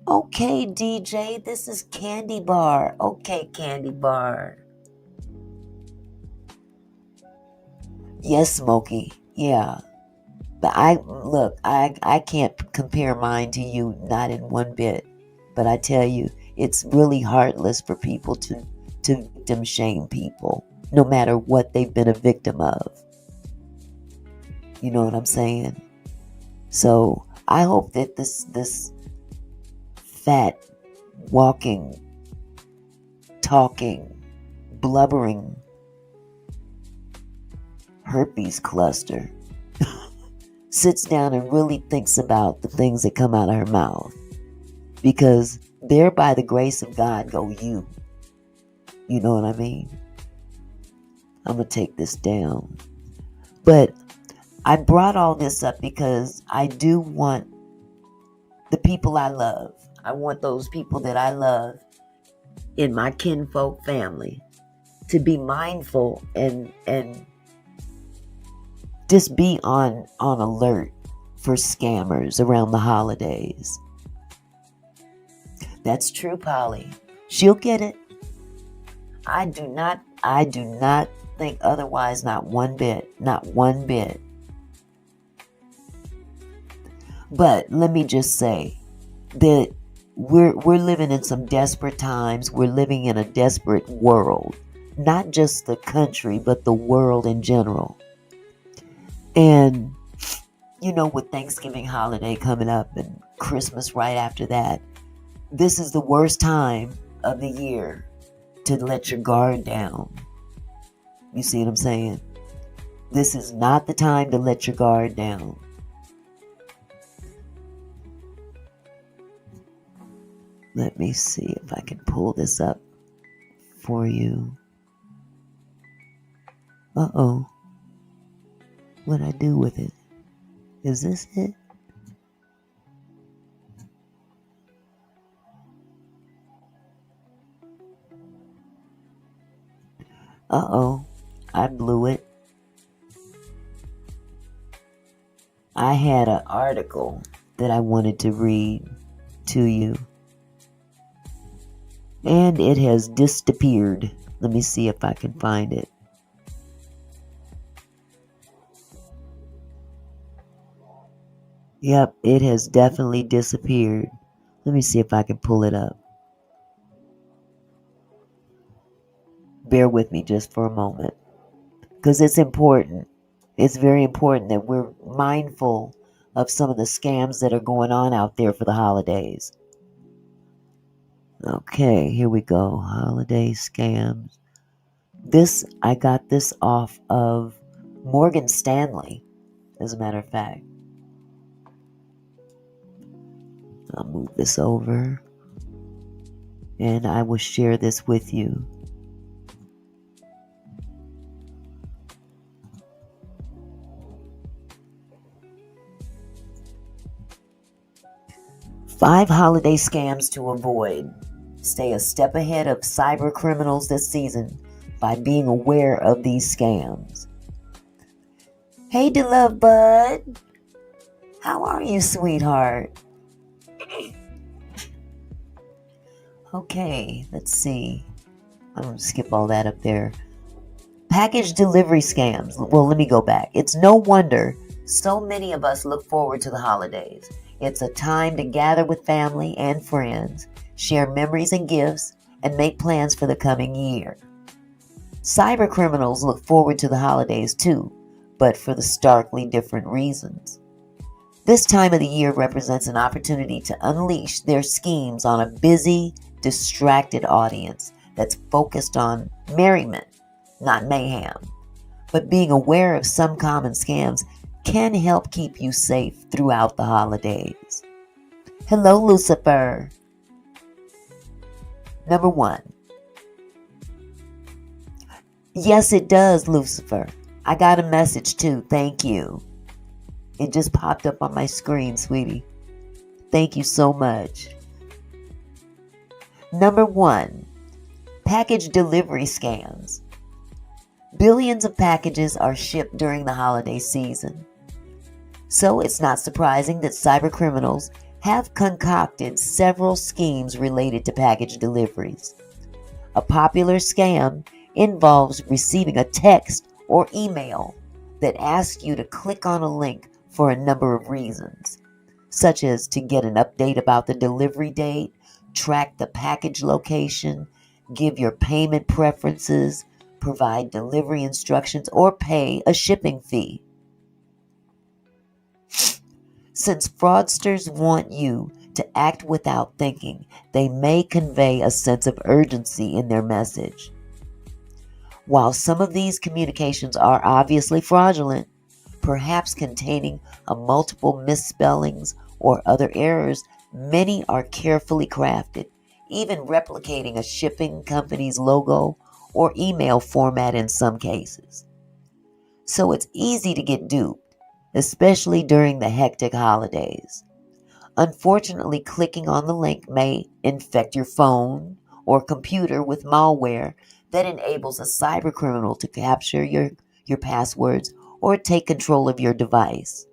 Okay, DJ, this is Candy Bar. Okay, Candy Bar. Yes, Smokey. Yeah. But I can't compare mine to you, not in one bit. But I tell you, it's really heartless for people to victim shame people, no matter what they've been a victim of. You know what I'm saying? So I hope that this fat, walking, talking, blubbering herpes cluster sits down and really thinks about the things that come out of her mouth. Because there, by the grace of God, go you. You know what I mean? I'm going to take this down. But I brought all this up because I do want the people I love. I want those people that I love in my kinfolk family to be mindful and just be on alert for scammers around the holidays. That's true, Polly. She'll get it. I do not think otherwise, not one bit. But let me just say that we're living in some desperate times. We're living in a desperate world. Not just the country, but the world in general. And, with Thanksgiving holiday coming up and Christmas right after that, this is the worst time of the year to let your guard down. You see what I'm saying? This is not the time to let your guard down. Let me see if I can pull this up for you. Uh-oh. What'd I do with it? Is this it? Uh-oh. I blew it. I had an article that I wanted to read to you. And it has disappeared. Let me see if I can find it. Yep, it has definitely disappeared. Let me see if I can pull it up. Bear with me just for a moment. Because it's important. It's very important that we're mindful of some of the scams that are going on out there for the holidays. Okay, here we go. Holiday scams. I got this off of Morgan Stanley, as a matter of fact. I'll move this over and I will share this with you. Five holiday scams to avoid. Stay a step ahead of cyber criminals this season by being aware of these scams. Hey, DeLove Bud. How are you, sweetheart? Okay, let's see. I'm going to skip all that up there. Package delivery scams. Well, let me go back. It's no wonder so many of us look forward to the holidays. It's a time to gather with family and friends, share memories and gifts, and make plans for the coming year. Cyber criminals look forward to the holidays too, but for the starkly different reasons. This time of the year represents an opportunity to unleash their schemes on a busy, distracted audience that's focused on merriment, not mayhem. But being aware of some common scams can help keep you safe throughout the holidays. Hello, Lucifer. Number 1. Yes, it does, Lucifer. I got a message too. Thank you. It just popped up on my screen, sweetie. Thank you so much. Number 1. Package delivery scams. Billions of packages are shipped during the holiday season. So it's not surprising that cyber criminals have concocted several schemes related to package deliveries. A popular scam involves receiving a text or email that asks you to click on a link for a number of reasons, such as to get an update about the delivery date, track the package location, give your payment preferences, provide delivery instructions, or pay a shipping fee. Since fraudsters want you to act without thinking, they may convey a sense of urgency in their message. While some of these communications are obviously fraudulent, perhaps containing a multiple misspellings or other errors, many are carefully crafted, even replicating a shipping company's logo or email format in some cases. So it's easy to get duped, especially during the hectic holidays. Unfortunately, clicking on the link may infect your phone or computer with malware that enables a cybercriminal to capture your passwords or take control of your device.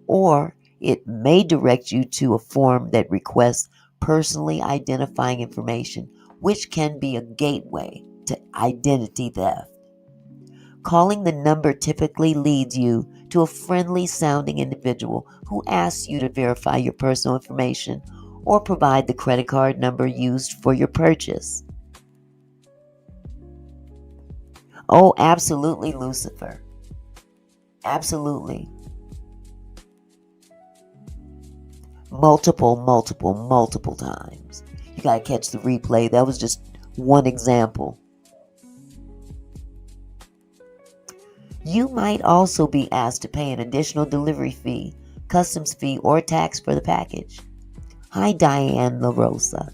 Or it may direct you to a form that requests personally identifying information, which can be a gateway to identity theft. Calling the number typically leads you to a friendly sounding individual who asks you to verify your personal information or provide the credit card number used for your purchase. Oh, absolutely, Lucifer. Absolutely. Multiple times. You gotta catch the replay. That was just one example. You might also be asked to pay an additional delivery fee, customs fee, or tax for the package. Hi, Diane LaRosa.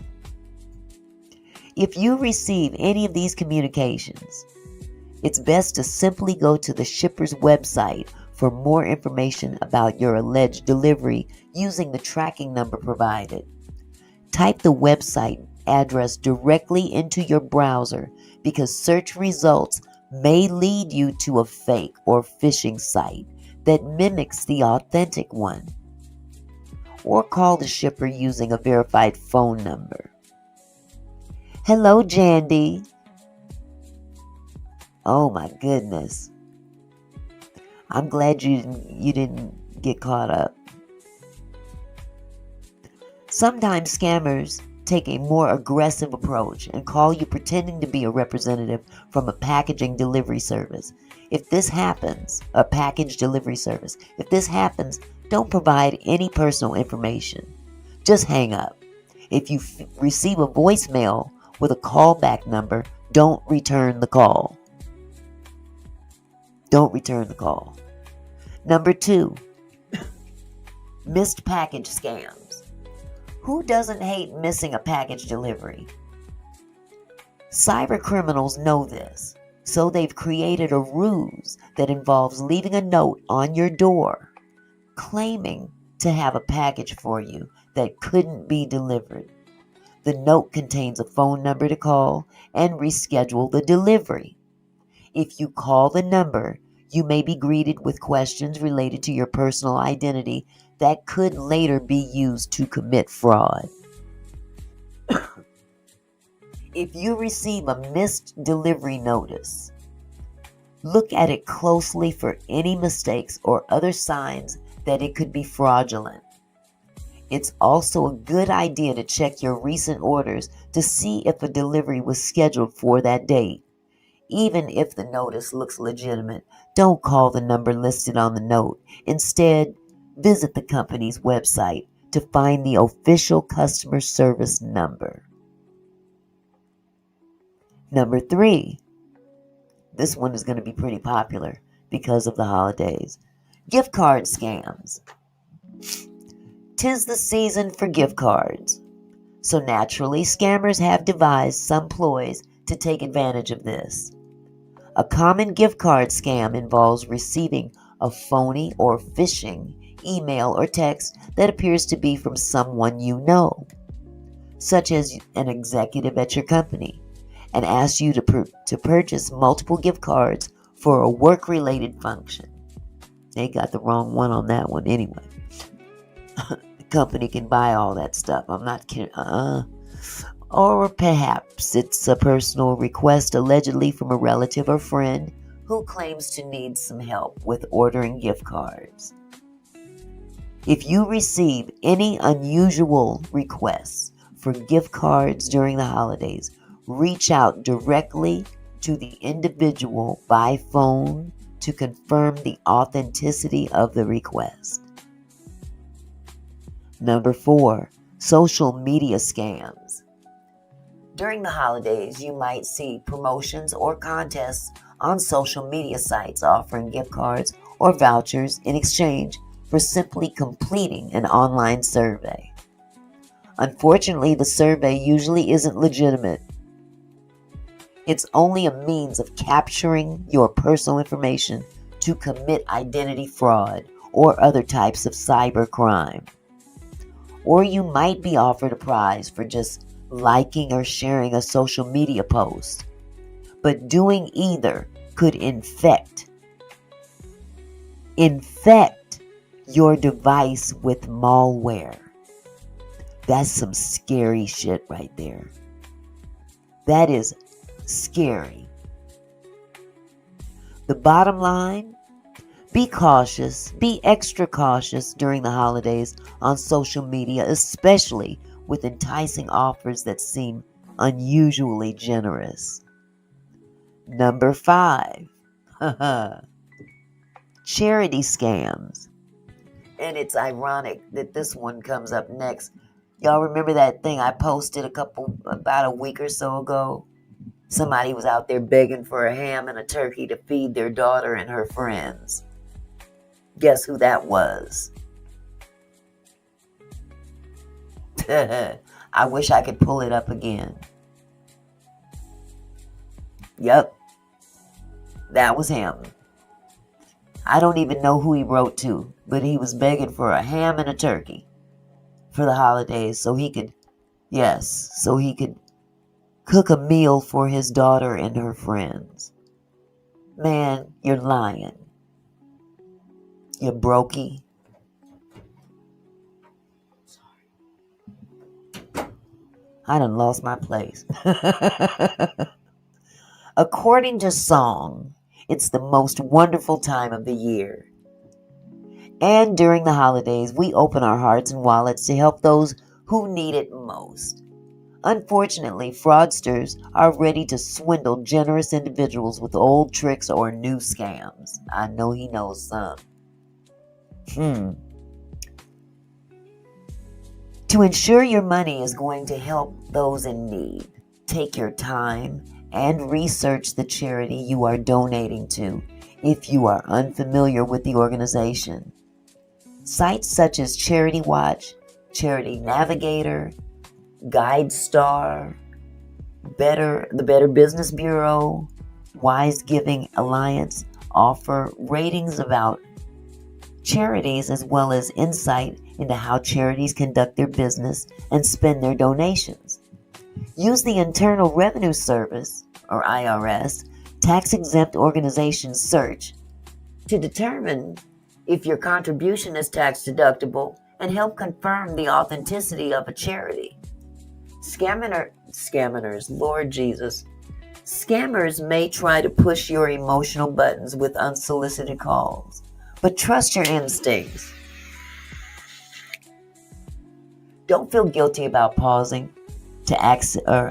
If you receive any of these communications, it's best to simply go to the shipper's website for more information about your alleged delivery using the tracking number provided. Type the website address directly into your browser because search results may lead you to a fake or phishing site that mimics the authentic one. Or call the shipper using a verified phone number. Hello, Jandy. Oh my goodness. I'm glad you didn't get caught up. Sometimes scammers take a more aggressive approach and call you pretending to be a representative from a packaging delivery service. If this happens, a package delivery service, if this happens, don't provide any personal information. Just hang up. If you receive a voicemail with a callback number, don't return the call. Don't return the call. Number 2, missed package scams. Who doesn't hate missing a package delivery? Cyber criminals know this, so they've created a ruse that involves leaving a note on your door claiming to have a package for you that couldn't be delivered. The note contains a phone number to call and reschedule the delivery. If you call the number, you may be greeted with questions related to your personal identity that could later be used to commit fraud. If you receive a missed delivery notice, look at it closely for any mistakes or other signs that it could be fraudulent. It's also a good idea to check your recent orders to see if a delivery was scheduled for that date. Even if the notice looks legitimate, don't call the number listed on the note. Instead, visit the company's website to find the official customer service number. Number 3. This one is going to be pretty popular because of the holidays. Gift card scams. 'Tis the season for gift cards. So naturally, scammers have devised some ploys to take advantage of this. A common gift card scam involves receiving a phony or phishing email or text that appears to be from someone you know, such as an executive at your company, and asks you to purchase multiple gift cards for a work-related function. They got the wrong one on that one anyway. The company can buy all that stuff. I'm not kidding. Or perhaps it's a personal request allegedly from a relative or friend who claims to need some help with ordering gift cards. If you receive any unusual requests for gift cards during the holidays, reach out directly to the individual by phone to confirm the authenticity of the request. Number 4, social media scams. During the holidays, you might see promotions or contests on social media sites offering gift cards or vouchers in exchange for simply completing an online survey. Unfortunately, the survey usually isn't legitimate. It's only a means of capturing your personal information to commit identity fraud or other types of cyber crime. Or you might be offered a prize for just liking or sharing a social media post. But doing either could infect your device with malware. That's some scary shit right there. That is scary. The bottom line, be cautious, be extra cautious during the holidays on social media, especially with enticing offers that seem unusually generous. Number 5, charity scams. And it's ironic that this one comes up next. Y'all remember that thing I posted about a week or so ago? Somebody was out there begging for a ham and a turkey to feed their daughter and her friends. Guess who that was? I wish I could pull it up again. Yep, that was him. I don't even know who he wrote to, but he was begging for a ham and a turkey for the holidays so he could cook a meal for his daughter and her friends. Man, you're lying. You brokey. I done lost my place. According to song, it's the most wonderful time of the year. And during the holidays, we open our hearts and wallets to help those who need it most. Unfortunately, fraudsters are ready to swindle generous individuals with old tricks or new scams. I know he knows some. To ensure your money is going to help those in need, take your time and research the charity you are donating to if you are unfamiliar with the organization. Sites such as Charity Watch, Charity Navigator, GuideStar, the Better Business Bureau, Wise Giving Alliance offer ratings about charities as well as insight into how charities conduct their business and spend their donations. Use the Internal Revenue Service, or IRS, tax-exempt organization search to determine if your contribution is tax deductible and help confirm the authenticity of a charity. Scammers, Lord Jesus. Scammers may try to push your emotional buttons with unsolicited calls, but trust your instincts. Don't feel guilty about pausing to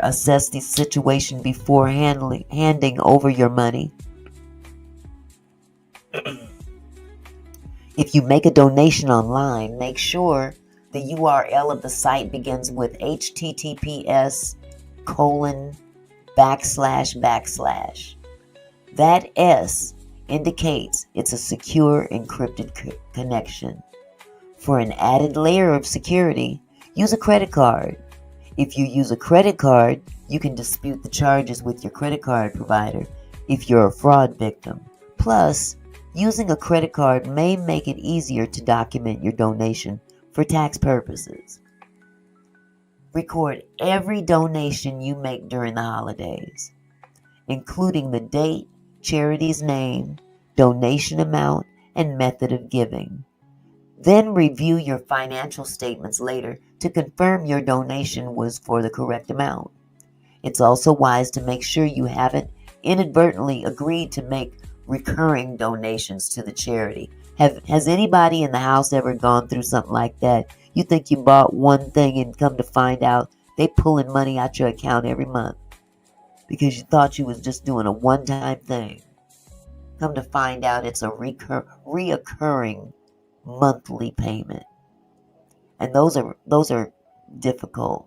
assess the situation before handing over your money. If you make a donation online, make sure the URL of the site begins with https://. That S indicates it's a secure encrypted connection. For an added layer of security, use a credit card. If you use a credit card, you can dispute the charges with your credit card provider if you're a fraud victim. Plus, using a credit card may make it easier to document your donation for tax purposes. Record every donation you make during the holidays, including the date, charity's name, donation amount, and method of giving. Then review your financial statements later to confirm your donation was for the correct amount. It's also wise to make sure you haven't inadvertently agreed to make recurring donations to the charity. Has anybody in the house ever gone through something like that? You think you bought one thing and come to find out they pulling money out your account every month because you thought you was just doing a one-time thing. Come to find out it's a reoccurring monthly payment. And those are difficult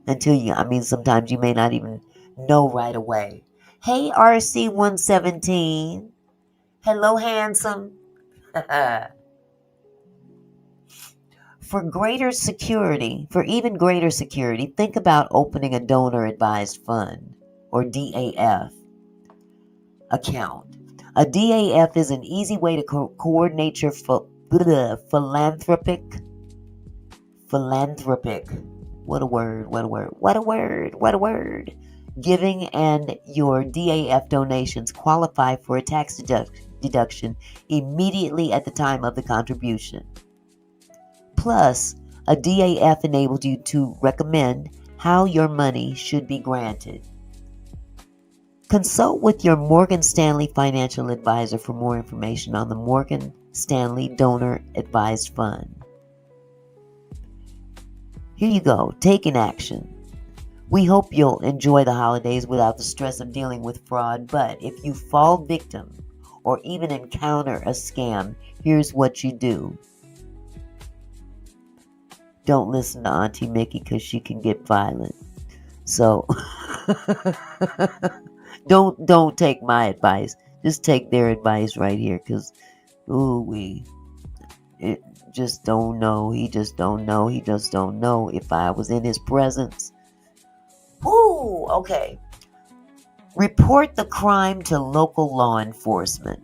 until sometimes you may not even know right away. Hey, RC117. Hello, handsome. For even greater security, think about opening a donor advised fund, or DAF, account. A DAF is an easy way to coordinate your philanthropic. What a word. Giving, and your DAF donations qualify for a tax deduction immediately at the time of the contribution. Plus, a DAF enables you to recommend how your money should be granted. Consult with your Morgan Stanley financial advisor for more information on the Morgan Stanley Donor Advised Fund. Here you go, taking action. We hope you'll enjoy the holidays without the stress of dealing with fraud, but if you fall victim or even encounter a scam, here's what you do. Don't listen to Auntie Mickey because she can get violent. So don't take my advice. Just take their advice right here, because just don't know. He just don't know. If I was in his presence. Okay. Report the crime to local law enforcement.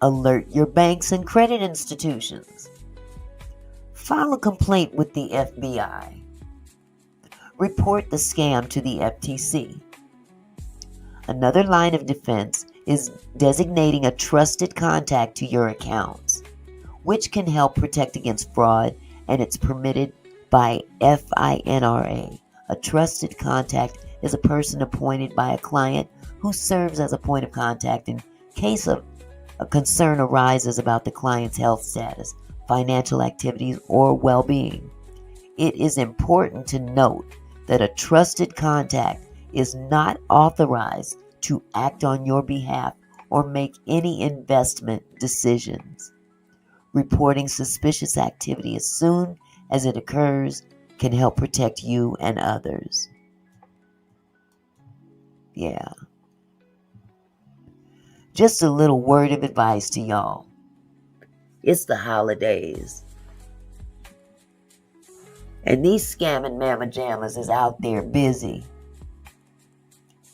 Alert your banks and credit institutions. File a complaint with the FBI. Report the scam to the FTC. Another line of defense is designating a trusted contact to your accounts, which can help protect against fraud, and it's permitted by FINRA. A trusted contact is a person appointed by a client who serves as a point of contact in case of a concern arises about the client's health status, financial activities, or well-being. It is important to note that a trusted contact is not authorized to act on your behalf or make any investment decisions. Reporting suspicious activity as soon as it occurs can help protect you and others. Yeah. Just a little word of advice to y'all. It's the holidays. And these scamming mama jammas is out there busy.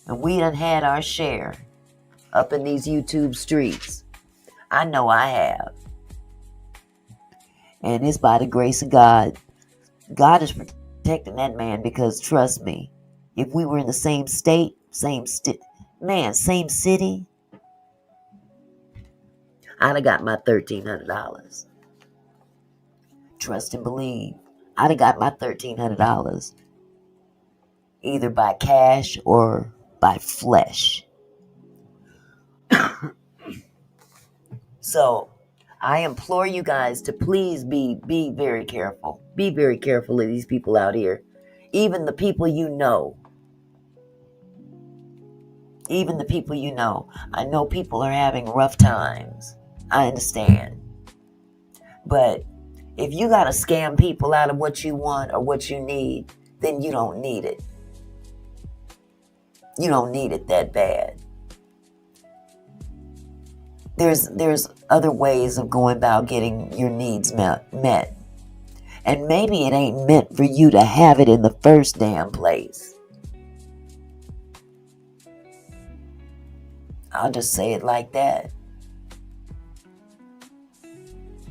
And we done had our share up in these YouTube streets. I know I have. And it's by the grace of God. God is protecting that man, because trust me, if we were in the same state, same city, I'd have got my $1,300. Trust and believe. I'd have got my $1,300 either by cash or by flesh. So I implore you guys to please be very careful. Be very careful of these people out here. Even the people you know. Even the people you know. I know people are having rough times. I understand. But if you got to scam people out of what you want or what you need, then you don't need it. You don't need it that bad. There's other ways of going about getting your needs met. And maybe it ain't meant for you to have it in the first damn place. I'll just say it like that.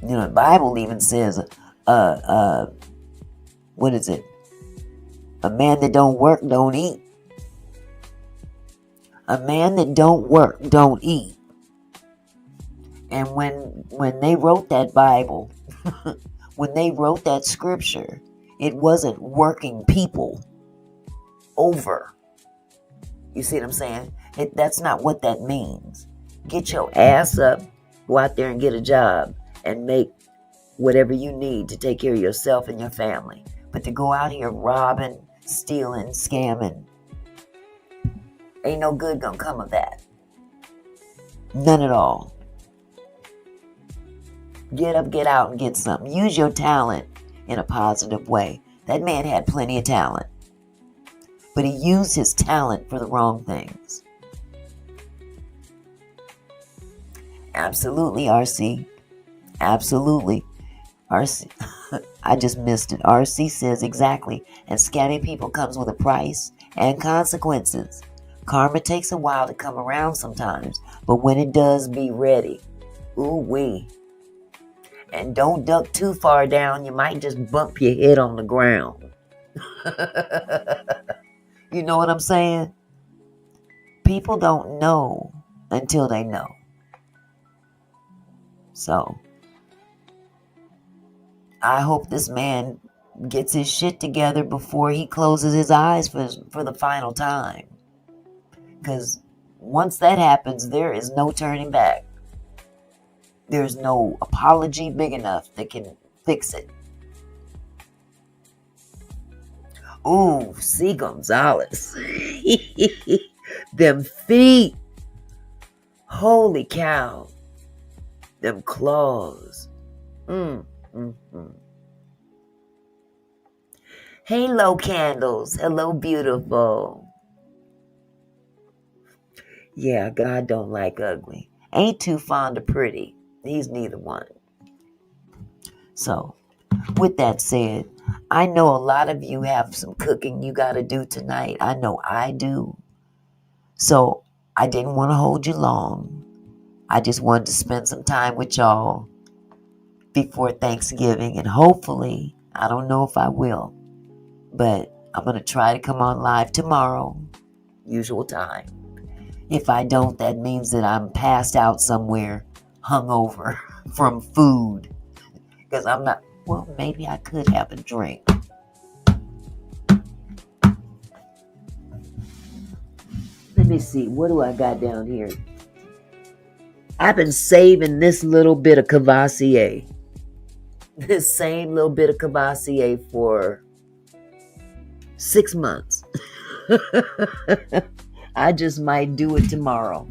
You know, the Bible even says, what is it? A man that don't work don't eat. A man that don't work don't eat. And when they wrote that Bible, when they wrote that scripture, it wasn't working people over. You see what I'm saying? That's not what that means. Get your ass up, go out there and get a job, and make whatever you need to take care of yourself and your family. But to go out here robbing, stealing, scamming, ain't no good gonna come of that. None at all. Get up, get out, and get something. Use your talent in a positive way. That man had plenty of talent, but he used his talent for the wrong things. Absolutely, RC. Absolutely. RC. I just missed it. RC says exactly. And scamming people comes with a price and consequences. Karma takes a while to come around sometimes, but when it does, be ready. Ooh-wee. And don't duck too far down. You might just bump your head on the ground. You know what I'm saying? People don't know until they know. So, I hope this man gets his shit together before he closes his eyes for the final time. Because once that happens, there is no turning back. There's no apology big enough that can fix it. Ooh, C. Gonzalez. Them feet. Holy cow. Them claws. Halo candles. Hello, beautiful. Yeah, God don't like ugly. Ain't too fond of pretty. He's neither one. So, with that said, I know a lot of you have some cooking you got to do tonight. I know I do. So, I didn't want to hold you long. I just wanted to spend some time with y'all before Thanksgiving. And hopefully, I don't know if I will, but I'm going to try to come on live tomorrow, usual time. If I don't, that means that I'm passed out somewhere, hungover from food. Because I'm not, well, maybe I could have a drink. Let me see, what do I got down here? I've been saving this little bit of Cavassier. This same little bit of Cavassier for 6 months. I just might do it tomorrow.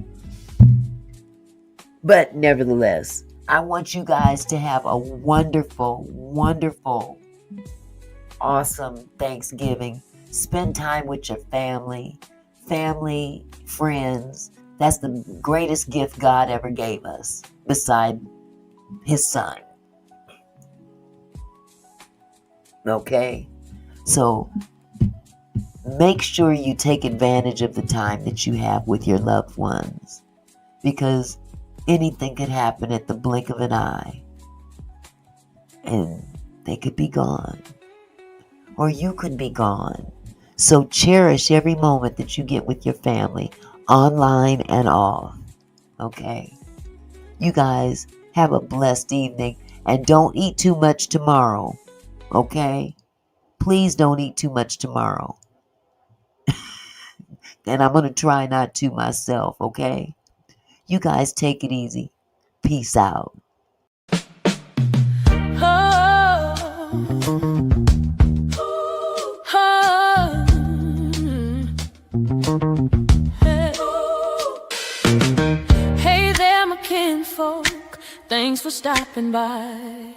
But nevertheless, I want you guys to have a wonderful, wonderful, awesome Thanksgiving. Spend time with your family, friends. That's the greatest gift God ever gave us, beside his son. Okay? So make sure you take advantage of the time that you have with your loved ones, because anything could happen at the blink of an eye and they could be gone, or you could be gone. So cherish every moment that you get with your family, online and off. Okay? You guys have a blessed evening, and don't eat too much tomorrow. Okay? Please don't eat too much tomorrow. And I'm going to try not to myself, okay? You guys take it easy. Peace out. Hey there, my kinfolk, thanks for stopping by.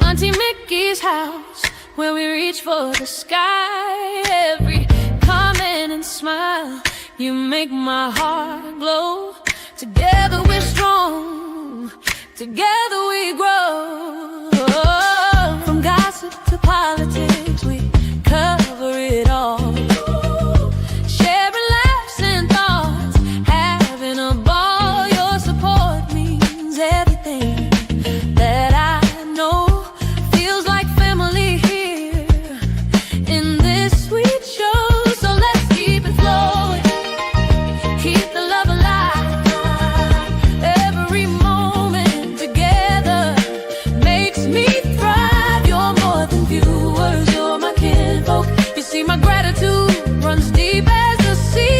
Auntie Mickey's house, where we reach for the sky. Every comment and smile, you make my heart glow. Together we're strong, together we grow. From gossip to politics, we cover it all. Sharing laughs and thoughts, having a ball. Your support means everything that I know. Feels like family here in this sweet show. So let's keep it flowing, keep the love alive. Every moment together makes me thrive. You're more than viewers, you're my kinfolk. You see, my gratitude runs deep as the sea.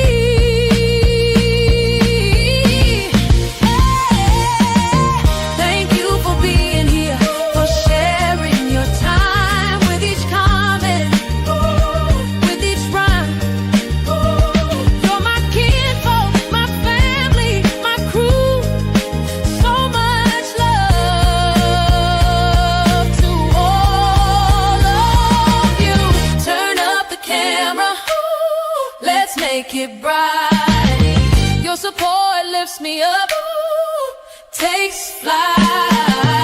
Thank you for being here, for sharing your time with each comment, with each rhyme. You're my kinfolk, my family, my crew. So much love to all of you. Turn up the camera, let's make it bright. Your support lifts me up, takes flight.